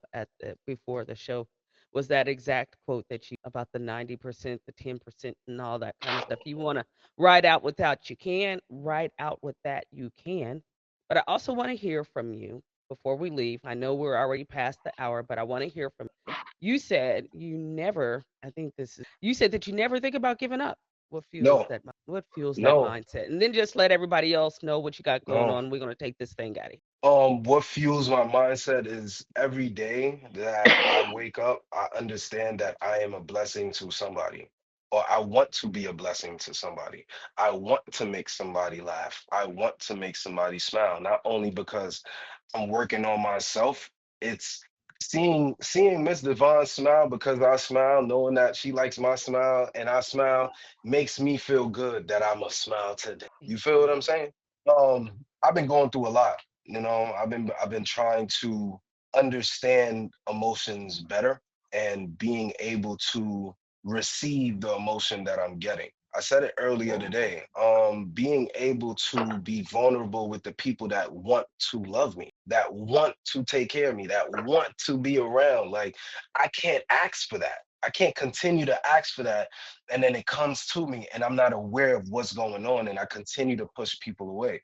before the show, was that exact quote that you about the 90%, the 10%, and all that kind of stuff. You want to ride out without you can, ride out with that you can. But I also want to hear from you before we leave. I know we're already past the hour, but I want to hear from you. You said you never, I think this is, you said that you never think about giving up. No, What fuels that no, mindset? And then just let everybody else know what you got going no. on. We're going to take this thing out of here. What fuels my mindset is every day that I wake up, I understand that I am a blessing to somebody, or I want to be a blessing to somebody. I want to make somebody laugh. I want to make somebody smile, not only because I'm working on myself, it's seeing Miss Devon smile because I smile, knowing that she likes my smile and I smile makes me feel good that I must smile today. You feel what I'm saying? I've been going through a lot. I've been trying to understand emotions better and being able to receive the emotion that I'm getting. I said it earlier today. Being able to be vulnerable with the people that want to love me, that want to take care of me, that want to be around. Like, I can't ask for that. I can't continue to ask for that. And then it comes to me and I'm not aware of what's going on and I continue to push people away.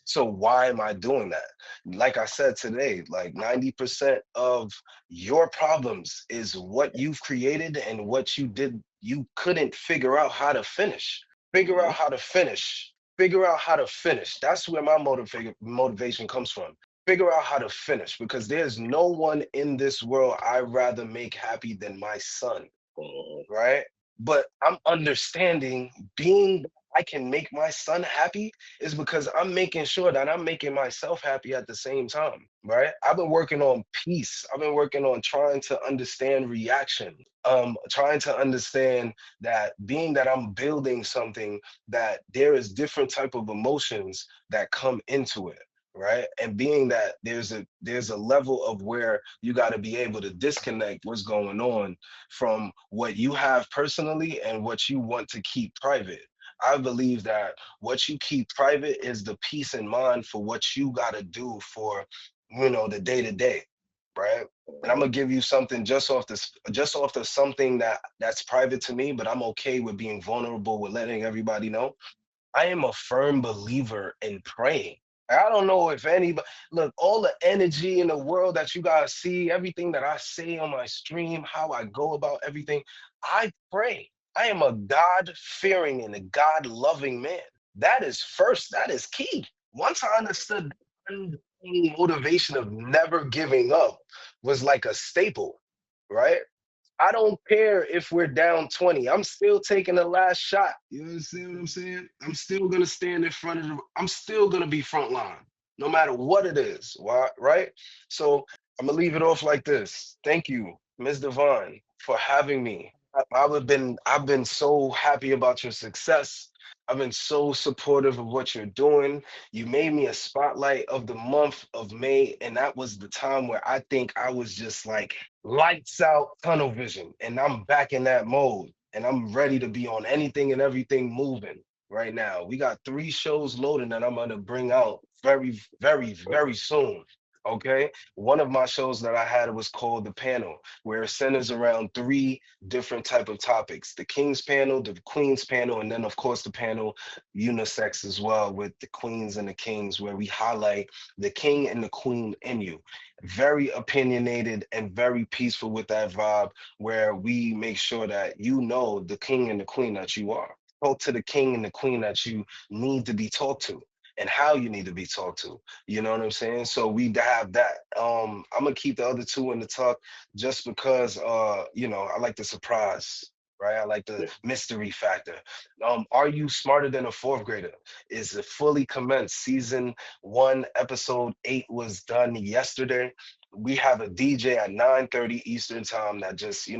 So why am I doing that? Like I said today, like 90% of your problems is what you've created and what you did. You couldn't figure out how to finish. Figure out Mhm. how to finish. Figure out how to finish. That's where my motivation comes from. Figure out how to finish because there's no one in this world I'd rather make happy than my son, Mhm. right? But I'm understanding being I can make my son happy is because I'm making sure that I'm making myself happy at the same time, right? I've been working on peace. I've been working on trying to understand reaction. Trying to understand that being that I'm building something that there is different type of emotions that come into it, right? And being that there's a level of where you got to be able to disconnect what's going on from what you have personally and what you want to keep private. I believe that what you keep private is the peace in mind for what you got to do for, the day to day, right? And I'm Mhm. gonna give you something just off the something that's private to me, but I'm okay with being vulnerable with letting everybody know. I am a firm believer in praying. I don't know if anybody look, all the energy in the world that you guys see, everything that I say on my stream, how I go about everything, I pray. I am a God fearing and a God loving man. That is first, that is key. Once I understood the underlying motivation of never giving up was like a staple, right? I don't care if we're down 20. I'm still taking the last shot. You understand what I'm saying? I'm still gonna stand in front of I'm still gonna be front line, no matter what it is. Why, right? So I'm gonna leave it off like this. Thank you, Ms. Devine, for having me. I've been so happy about your success. I've been so supportive of what you're doing. You made me a spotlight of the month of May, and that was the time where I think I was just like lights out tunnel vision and I'm back in that mode and I'm ready to be on anything and everything moving right now. We got 3 shows loading that I'm going to bring out very, very, very soon. Okay. One of my shows that I had was called The Panel, where it centers around 3 different type of topics: the King's panel, the Queen's panel, and then of course the panel unisex as well with the Queens and the Kings, where we highlight the King and the Queen in you. Very opinionated and very peaceful with that vibe, where we make sure that you know the king and the queen that you are. Talk to the king and the queen that you need to be talked to and how you need to be talked to. You know what I'm saying? So we have that. I'm gonna keep the other 2 in the tuck just because I like the surprise. Right, I like the Yeah. mystery factor. Are You Smarter Than a Fourth Grader is a fully commenced season 1, episode 8 was done yesterday. We have a DJ at 9:30 Eastern time that just,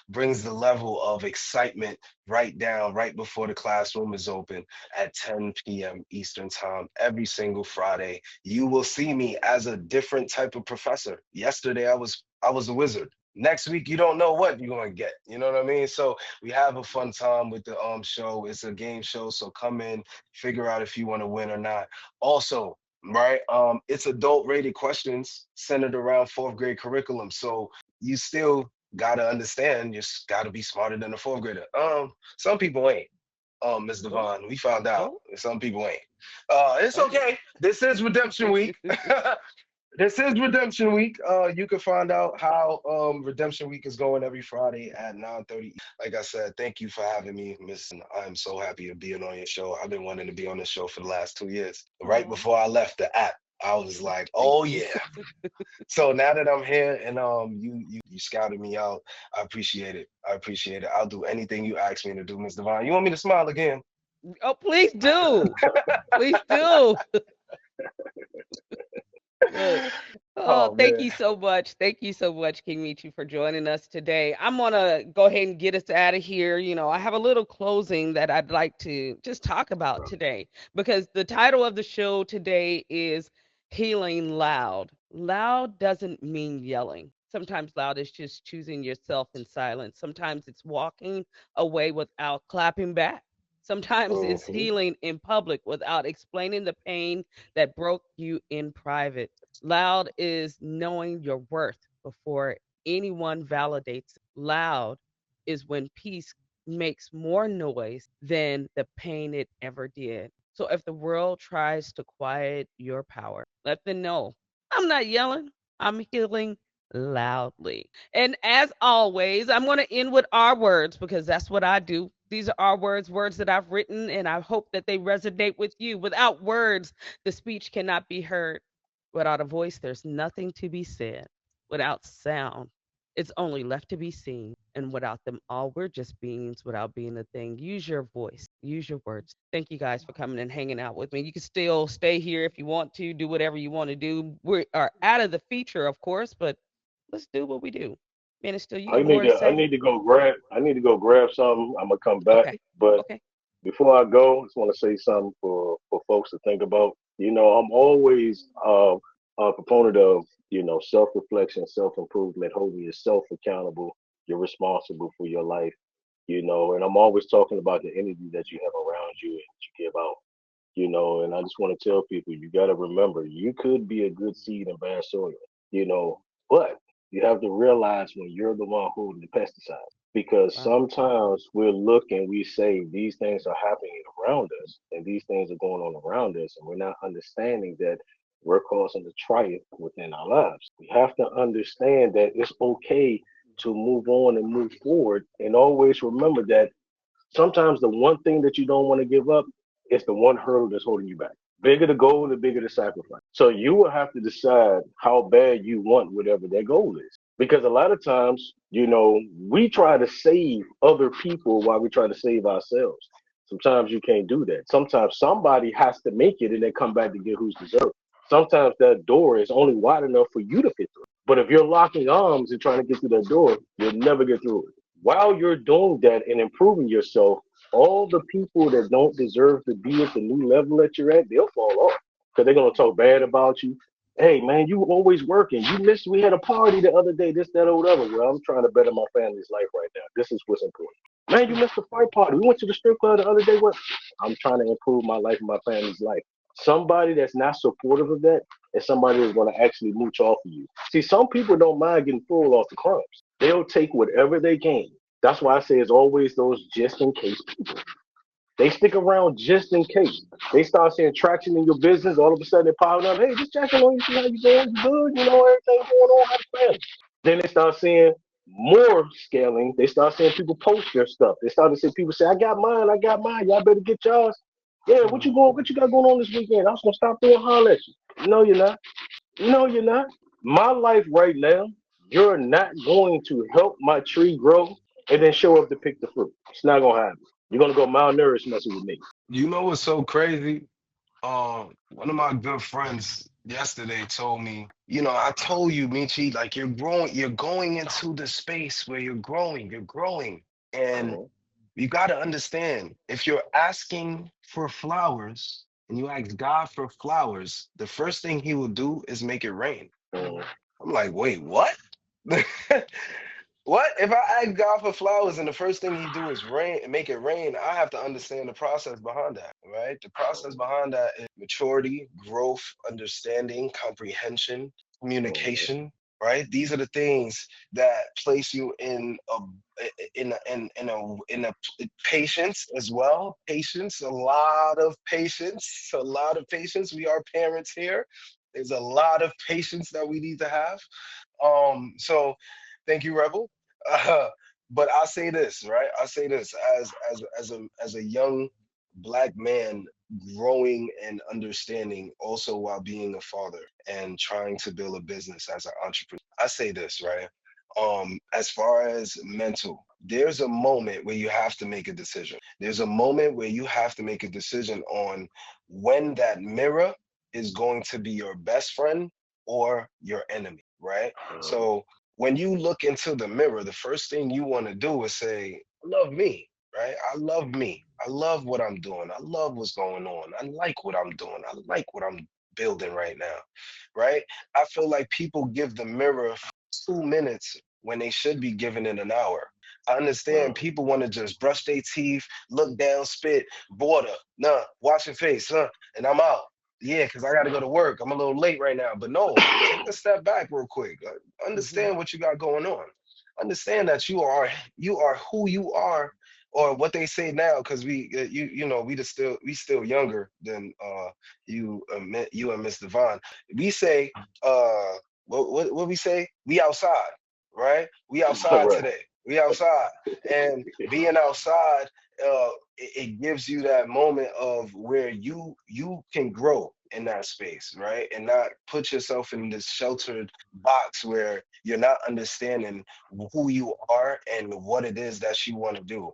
brings the level of excitement right down right before the classroom is open at 10 p.m. Eastern time every single Friday. You will see me as a different type of professor. Yesterday I was a wizard. Next week you don't know what you're going to get. You know what I mean? So we have a fun time with the show. It's a game show, so come in, figure out if you want to win or not. Also, right? It's adult rated questions centered around fourth grade curriculum. So you still gotta understand you gotta be smarter than a fourth grader. Some people ain't. Ms. Oh, Devon, we found out oh, some people ain't. It's oh. okay. This is redemption week. This is Redemption Week. You can find out how Redemption Week is going every Friday at 9:30. Like I said, thank you for having me, Miss. I'm so happy to be on your show. I've been wanting to be on the show for the last 2 years. Right Oh, before I left the app, I was like, thank oh you. yeah. So now that I'm here and you scouted me out, I appreciate it. I appreciate it. I'll do anything you ask me to do, Miss Devine. You want me to smile again? Oh, please do. Please do. Look. Oh, Oh thank man. you so much. Thank you so much, King Meechy, for joining us today. I'm gonna go ahead and get us out of here. I have a little closing that I'd like to just talk about today because the title of the show today is Healing Loud. Loud doesn't mean yelling. Sometimes loud is just choosing yourself in silence. Sometimes it's walking away without clapping back. Sometimes it's Hmm. healing in public without explaining the pain that broke you in private. Loud is knowing your worth before anyone validates it. Loud is when peace makes more noise than the pain it ever did. So if the world tries to quiet your power, let them know I'm not yelling, I'm healing loudly. And as always, I'm going to end with our words because that's what I do. These are our words, words that I've written, and I hope that they resonate with you. Without words, the speech cannot be heard. Without a voice, there's nothing to be said. Without sound, it's only left to be seen. And without them all, we're just beings without being a thing. Use your voice, use your words. Thank you guys for coming and hanging out with me. You can still stay here if you want to, do whatever you want to do. We are out of the feature, of course, but let's do what we do. Man, it's still, you I got need more to to I say? need to go grab I need to go grab something. I'm gonna come back, Okay. but Okay. before I go, I just want to say something for folks to think about. I'm always a proponent of self reflection, self improvement, holding yourself accountable. You're responsible for your life. And I'm always talking about the energy that you have around you and that you give out. And I just want to tell people you got to remember you could be a good seed in bad soil, you know, but you have to realize when you're the one holding the pesticide because Wow. sometimes we're looking, we say these things are happening around us and these things are going on around us, and we're not understanding that we're causing the triumph within our lives. We have to understand that it's okay to move on and move forward, and always remember that sometimes the one thing that you don't want to give up is the one hurdle that's holding you back. Bigger the goal, the bigger the sacrifice. So you will have to decide how bad you want whatever that goal is. Because a lot of times, we try to save other people while we try to save ourselves. Sometimes you can't do that. Sometimes somebody has to make it and then come back to get who's deserved. Sometimes that door is only wide enough for you to fit through. But if you're locking arms and trying to get through that door, you'll never get through it. While you're doing that and improving yourself, all the people that don't deserve to be at the new level that you're at, they'll fall off because they're gonna talk bad about you. Hey man, you always working. You missed. We had a party the other day. This, that, or whatever. Well, I'm trying to better my family's life right now. This is what's important. Man, you Mm. missed the fight party. We went to the strip club the other day. What? I'm trying to improve my life and my family's life. Somebody that's not supportive of that is somebody that's going to actually mooch off of you. See, some people don't mind getting full off the crumbs. They'll take whatever they can. That's why I say it's always those just in case people. They stick around just in case. They start seeing traction in your business. All of a sudden, they're piling up. Hey, just checking on you, see how you doing. You good? Everything going on. How's the family? Then they start seeing more scaling. They start seeing people post their stuff. They start to see people say, "I got mine. I got mine. Y'all better get yours." Yeah, what Mm. you going? What you got going on this weekend? I was gonna stop there and holler at you. No, you're not. No, you're not. My life right now, you're not going to help my tree grow and then show up to pick the fruit. It's not gonna happen. You're gonna go malnourished messing with me. You know what's so crazy? One of my good friends yesterday told me, I told you, Michi, like you're going into the space where you're growing. And Mhm, you got to understand, if you're asking for flowers and you ask God for flowers, the first thing he will do is make it rain. mhm, I'm like, wait, what? What? If I ask God for flowers and the first thing he do is rain, make it rain, I have to understand the process behind that, right? The process behind that is maturity, growth, understanding, comprehension, mhm, communication, right? These are the things that place you in a patience as well. Patience, a lot of patience. We are parents here. There's a lot of patience that we need to have. So thank you, Rebel. Uh, but I say this, right? I say this as a young black man growing and understanding also while being a father and trying to build a business as an entrepreneur. I say this, right? As far as mental, there's a moment where you have to make a decision. There's a moment where you have to make a decision on when that mirror is going to be your best friend or your enemy, right? Mhm. So when you look into the mirror, the first thing you want to do is say, I love me, right? I love me. I love what I'm doing. I love what's going on. I like what I'm doing. I like what I'm building right now, right? I feel like people give the mirror 2 minutes when they should be giving it an hour. I understand Mhm. people want to just brush their teeth, look down, spit, water, nah, wash your face, huh, and I'm out. Yeah, because I got to go to work. I'm a little late right now. But no, take a step back real quick. Mhm. Understand what you got going on. Understand that you are who you are, or what they say now. Because we still younger than you and Miss Devon. We say what we say? We outside, right? We outside Right. today. We outside, and being outside, it gives you that moment of where you can grow in that space, right? And not put yourself in this sheltered box where you're not understanding who you are and what it is that you want to do.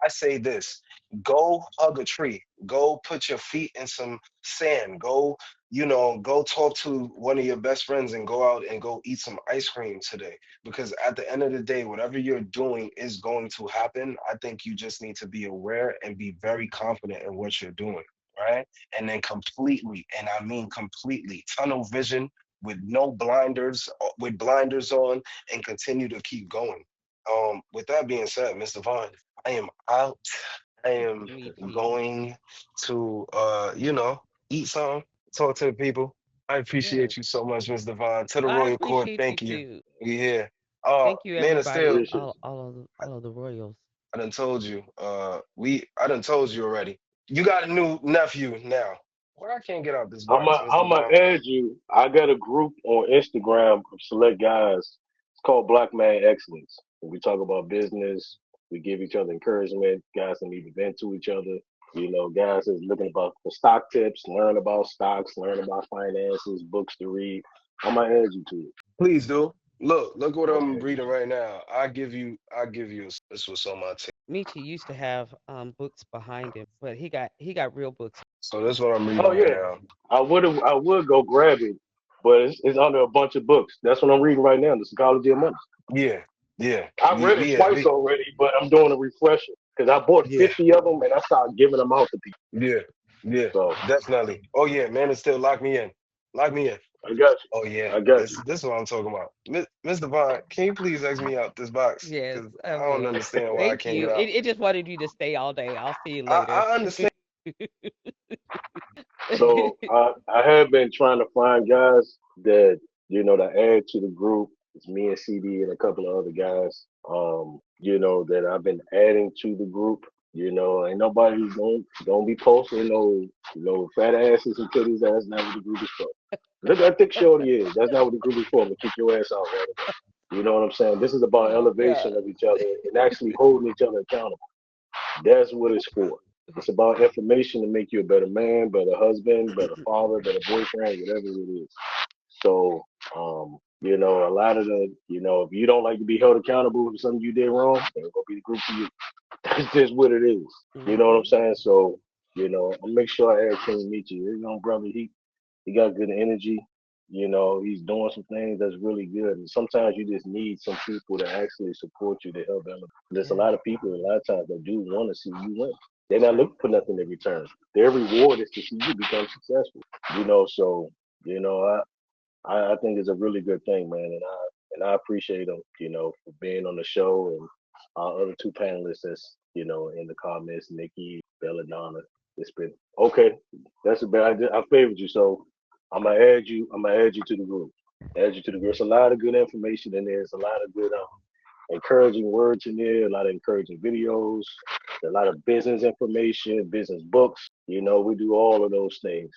I say this: go hug a tree, go put your feet in some sand, go talk to one of your best friends and go out and go eat some ice cream today. Because at the end of the day, whatever you're doing is going to happen. I think you just need to be aware and be very confident in what you're doing, right? And then completely, and I mean completely, tunnel vision with no blinders, with blinders on, and continue to keep going. With that being said, Mr. Vaughn, I am out. I am Meechy. going to eat some, talk to the people. I Yes. appreciate you so much, Miss Devon. To the I Royal Court, appreciate you thank you. too. We here. Thank you, Man of everybody. Steel, Appreciate you. All of the royals. I done told you. I done told you already. You got a new nephew now. Why I can't get out this I'm box, going Miss to Devon? add you. I got a group on Instagram of select guys. It's called Black Man Excellence. And we talk about business. We give each other encouragement. Guys that need to vent to each other. Guys that's looking about for stock tips, learn about stocks, learn about finances, books to read. I'm gonna add you to it. Please do. Look what I'm I'm gonna add you reading to right now. I give you. This was on my tape. Meechy used to have books behind him, but he got real books. So that's what I'm it. reading Oh right yeah, now. I would go grab it, but it's under a bunch of books. That's what I'm reading right now. The Psychology of Money. Yeah, yeah. I've We read it we yeah twice we already, but I'm doing a refresher because I bought yeah 50 of them and I started giving them out to people. yeah yeah. So Definitely. Oh yeah, man, it's still lock me in. Lock me in. I got Oh you. yeah, I got this you. this is what I'm talking about. Miss Devon, can you please X me out this box? Yes, Because I I don't will. understand why I Thank can't you. get out. It just wanted you to stay all day. I'll see you I, later. I understand. So I have been trying to find guys that add to the group. It's me and CD and a couple of other guys. That I've been adding to the group. Ain't nobody gonna be posting no fat asses and titties. That's not what the group is for. Look how thick Shorty is. That's not what the group is for. I'm gonna kick your ass out right away. You know what I'm saying? This is about Oh elevation God. of each other and actually holding each other accountable. That's what it's for. It's about information to make you a better man, better husband, better father, better boyfriend, whatever it is. So, a lot of if you don't like to be held accountable for something you did wrong, then it's gonna be the group for you. That's just what it is. You know what I'm Mhm. saying? So, I'll make sure I add King Meechy. You know, brother, he got good energy. He's doing some things that's really good. And sometimes you just need some people to actually support you to help elevate. There's a Yes, lot of people, a lot of times, that do want to see you win. They're that's not right. looking for nothing in return. Their reward is to see you become successful. So you know, I think it's a really good thing, man, and I appreciate them, for being on the show and our other two panelists that's in the comments, Nikki, Belladonna. It's been okay. That's about I favored you, so I'm gonna add you. I'm gonna add you to the group. Add you to the group. There's a lot of good information in there. There's a lot of good encouraging words in there, a lot of encouraging videos, a lot of business information, business books. We do all of those things.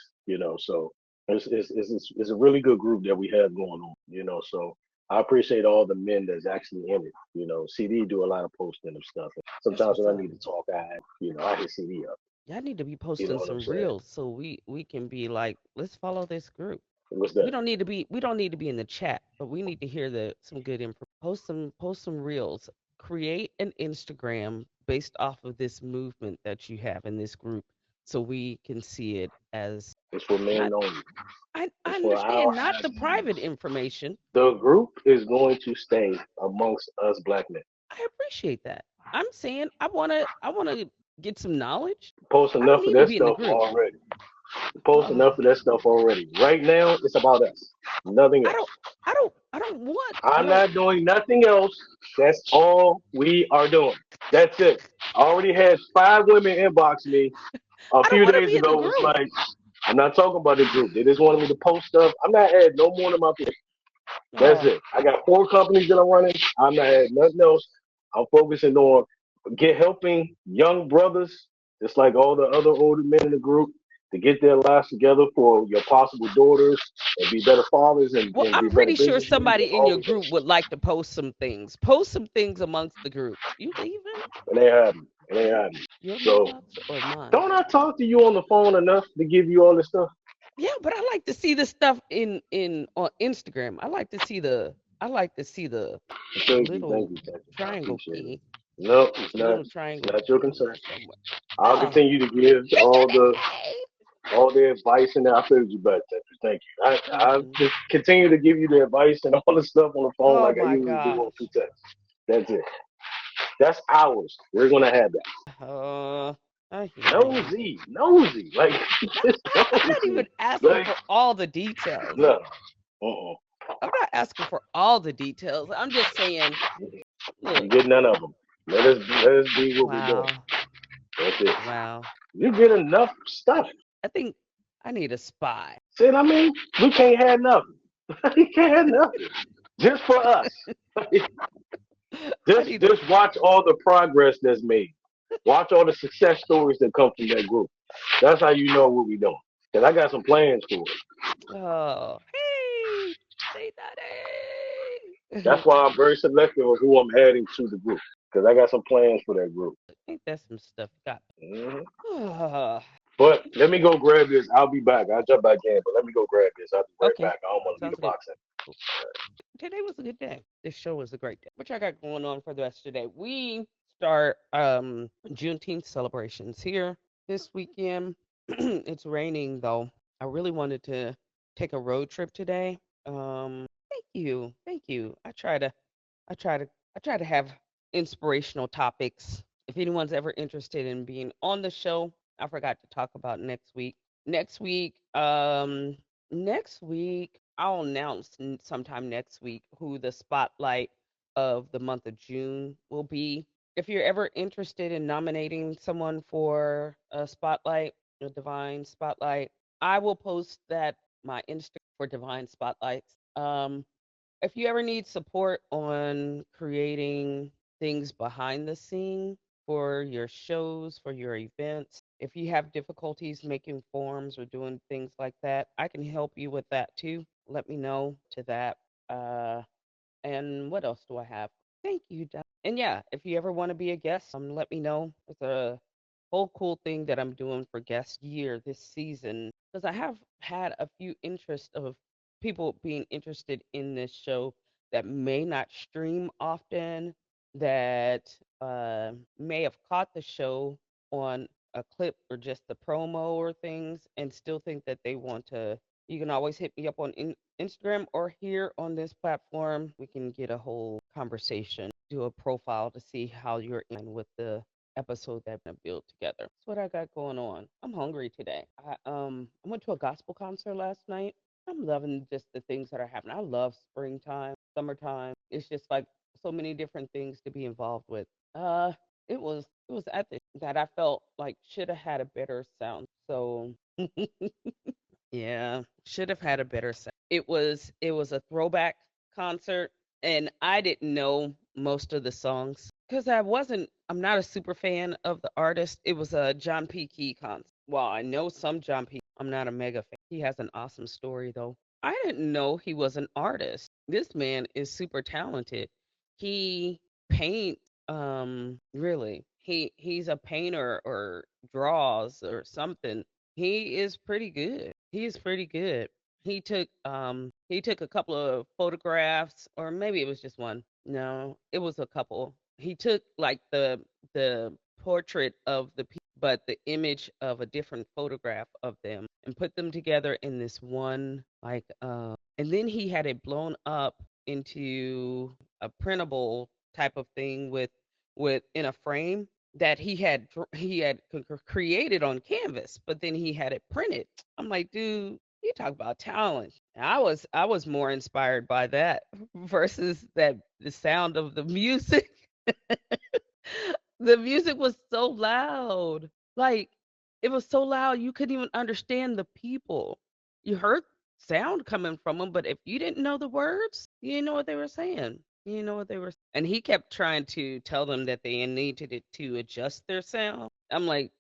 So it's a really good group that we have going on. So I appreciate all the men that's actually in it. CD do a lot of posting of stuff. That's Sometimes what's when I up. need to talk, I hit CD up. Y'all need to be You know posting what I'm some saying? reels so we can be like, let's follow this group. What's We that? don't need to be we don't need to be in the chat, but we need to hear some good info. Post some reels. Create an Instagram based off of this movement that you have in this group. so we can see it as It's for men not. only. I It's for our understand not eyes the only. private information. The group is going to stay amongst us black men. I appreciate that. I'm saying I wanna get some knowledge. Post I don't enough of need to that be in the stuff group. already. Post Uh, enough of that stuff already. Right now, it's about us. Nothing I don't else. I don't want I I'm don't not doing nothing else. That's all we are doing. That's it. I already had 5 women inbox me a I don't few want to days be in the ago. Was group. like, I'm not talking about the group. They just wanted me to post stuff. I'm not adding no more to my page. That's Oh, it. I got 4 companies that I'm running. I'm not adding nothing else. I'm focusing on get helping young brothers, just like all the other older men in the group, to get their lives together for your possible daughters and be better fathers well, and I'm be better pretty sure businessmen. That's somebody in all your we're doing. group would like to post some things. Post some things amongst the group. You leaving? And they have me. And they have me. Your So mailbox or mine? don't I talk to you on the phone enough to give you all this stuff? Yeah, but I like to see the stuff in on Instagram. I like to see the Thank you, little thank you, thank you. I triangle appreciate it. key. No, it's The not. little It's triangle not your key concern. somewhere. I'll Oh, continue to give yay, yay, all the advice and I figured you better. Thank you. yay. I just continue to give you the advice and all the stuff on the phone Oh like I my usually do on two gosh. texts. That's it. That's ours. We're gonna have that. Uh, I hear you. Nosy, nosy, like No, just I'm not even nosy. asking Like for all the details. no, uh-uh. I'm not asking for all the details. I'm just saying, You look, get none of them. Let us be what we're doing. wow, That's it. wow. You get enough stuff. I think I need a spy. See what I mean? We can't have nothing. we can't have nothing. Just for us. I just need a. just watch all the progress that's made. Watch all the success stories that come from that group. That's how you know what we're doing. Cause I got some plans for it. Oh, hey, say daddy. That's why I'm very selective of who I'm adding to the group. Cause I got some plans for that group. Ain't that some stuff you got? hmm Ah, But let me go grab this. I'll be back. I'll jump back in, but let me go grab this. I'll be right okay, back. I don't want to leave sounds the good. box in. Cool. Today was a good day. This show was a great day. What y'all got going on for the rest of the day? We start Juneteenth celebrations here this weekend. It's raining though. I really wanted to take a road trip today. Thank you, thank you. I try to, I try to have inspirational topics. If anyone's ever interested in being on the show, I forgot to talk about next week. Next week, next week I'll announce sometime next week who the spotlight of the month of June will be. If you're ever interested in nominating someone for a spotlight, a divine spotlight, I will post that my Instagram for divine spotlights. If you ever need support on creating things behind the scene for your shows, for your events, if you have difficulties making forms or doing things like that, I can help you with that too. Let me know to that. Uh, and what else do I have? Thank you, Doc. And yeah, if you ever want to be a guest, let me know. It's a whole cool thing that I'm doing for guest year this season because I have had a few interests of people being interested in this show that may not stream often, that may have caught the show on a clip or just the promo or things and still think that they want to. You can always hit me up on Instagram or here on this platform. We can get a whole conversation, do a profile to see how you're in with the episode that we're gonna build together. That's what I got going on. I'm hungry today. I went to a gospel concert last night. I'm loving just the things that are happening. I love springtime, summertime. It's just like so many different things to be involved with. It was at the that I felt like should have had a better sound. So yeah, should have had a better sound. It was a throwback concert and I didn't know most of the songs cuz I'm not a super fan of the artist. It was a John P. Key concert. Well, I know some John P. I'm not a mega fan. He has an awesome story though. I didn't know he was an artist. This man is super talented. He paints really. He's a painter or draws or something. He is pretty good. He is pretty good. He took a couple of photographs or maybe it was just one. No, it was a couple. He took like the portrait of the people but the image of a different photograph of them and put them together in this one and then he had it blown up into a printable type of thing with in a frame that he had created on canvas, but then he had it printed. I'm like, dude, you talk about talent. I was more inspired by that versus that the sound of the music. The music was so loud. Like, it was so loud you couldn't even understand the people. You heard sound coming from them, but if you didn't know the words, you didn't know what they were saying. You didn't know what they were. And he kept trying to tell them that they needed it to adjust their sound. I'm like,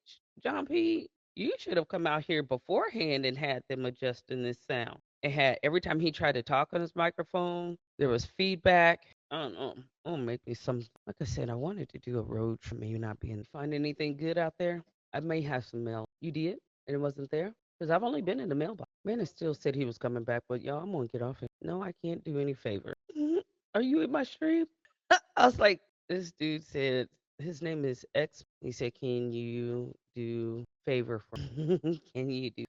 John P, you should have come out here beforehand and had them adjusting this sound. It had every time he tried to talk on his microphone, there was feedback. I don't know. Oh, make me some. Like I said, I wanted to do a road trip. Maybe not being. Find anything good out there? I may have some mail. You did, and it wasn't there because I've only been in the mailbox. Man, it still said he was coming back, but y'all, I'm gonna get off it. No, I can't do any favor. Are you in my stream? I was like, this dude said his name is X. He said, "Can you do favor for? Can you do?"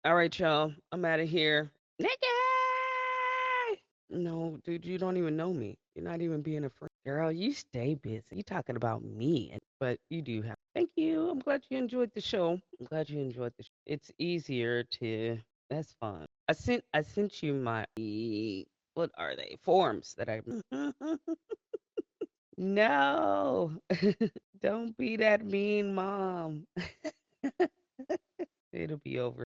All right, y'all. I'm out of here. Nikki! No, dude, you don't even know me. You're not even being a friend. Girl, you stay busy. You talking about me, but you do have. Thank you. I'm glad you enjoyed the show. I'm glad you enjoyed the show. It's easier to. That's fun. I sent you my what are they forms that I. No, don't be that mean, mom. It'll be over.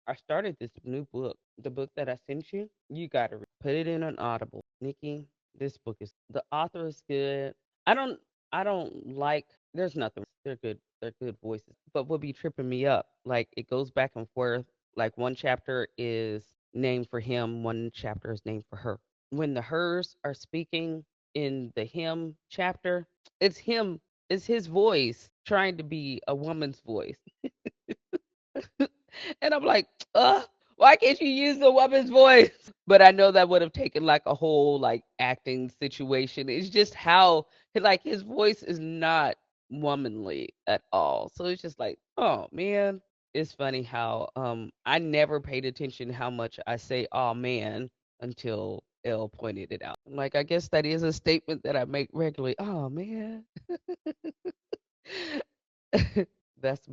I started this new book. The book that I sent you, you gotta put it in an Audible. Nikki, this book is the author is good. I don't I don't like there's nothing. They're good. They're good voices. But what be tripping me up, like it goes back and forth. Like one chapter is named for him, one chapter is named for her. When the hers are speaking in the him chapter, it's him, it's his voice trying to be a woman's voice. And I'm like, why can't you use the woman's voice? But I know that would have taken like a whole like acting situation. It's just how like his voice is not womanly at all. So it's just like, oh man. It's funny how I never paid attention how much I say oh man until Elle pointed it out. I'm like, I guess that is a statement that I make regularly. Oh man. That's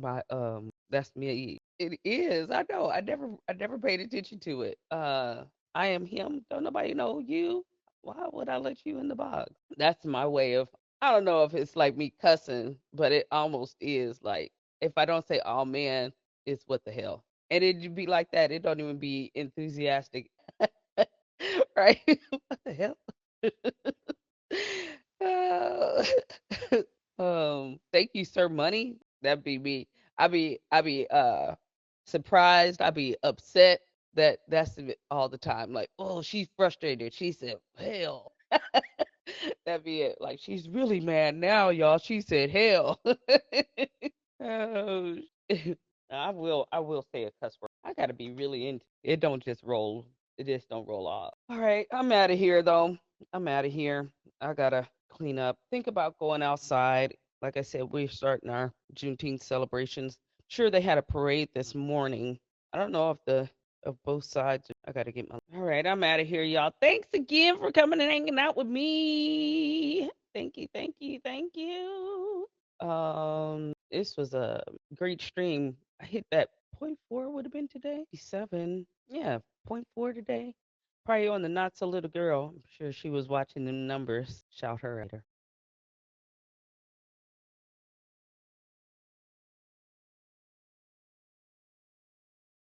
me. It is. I know. I never paid attention to it. I am him. Don't nobody know you. Why would I let you in the box? That's my way of I don't know if it's like me cussing, but it almost is like if I don't say oh man, it's what the hell. And it'd be like that. It don't even be enthusiastic. Right? What the hell? Uh, thank you, sir. Money. That'd be me. I be surprised. I be upset that that's it all the time. Like, oh, she's frustrated. She said, hell. That'd be it. Like, she's really mad now, y'all. She said, hell. Oh, I will say a cuss word. I gotta be really into it. Don't just roll. It just don't roll off. All right, I'm out of here though. I'm out of here. I gotta clean up. Think about going outside. Like I said, we're starting our Juneteenth celebrations. Sure, they had a parade this morning. I don't know if the of both sides. I gotta get my. All right, I'm out of here, y'all. Thanks again for coming and hanging out with me. Thank you, thank you, thank you. This was a great stream. I hit that point four would have been today. 7. Yeah, point four today. Probably on the not so little girl. I'm sure she was watching the numbers. Shout her at her.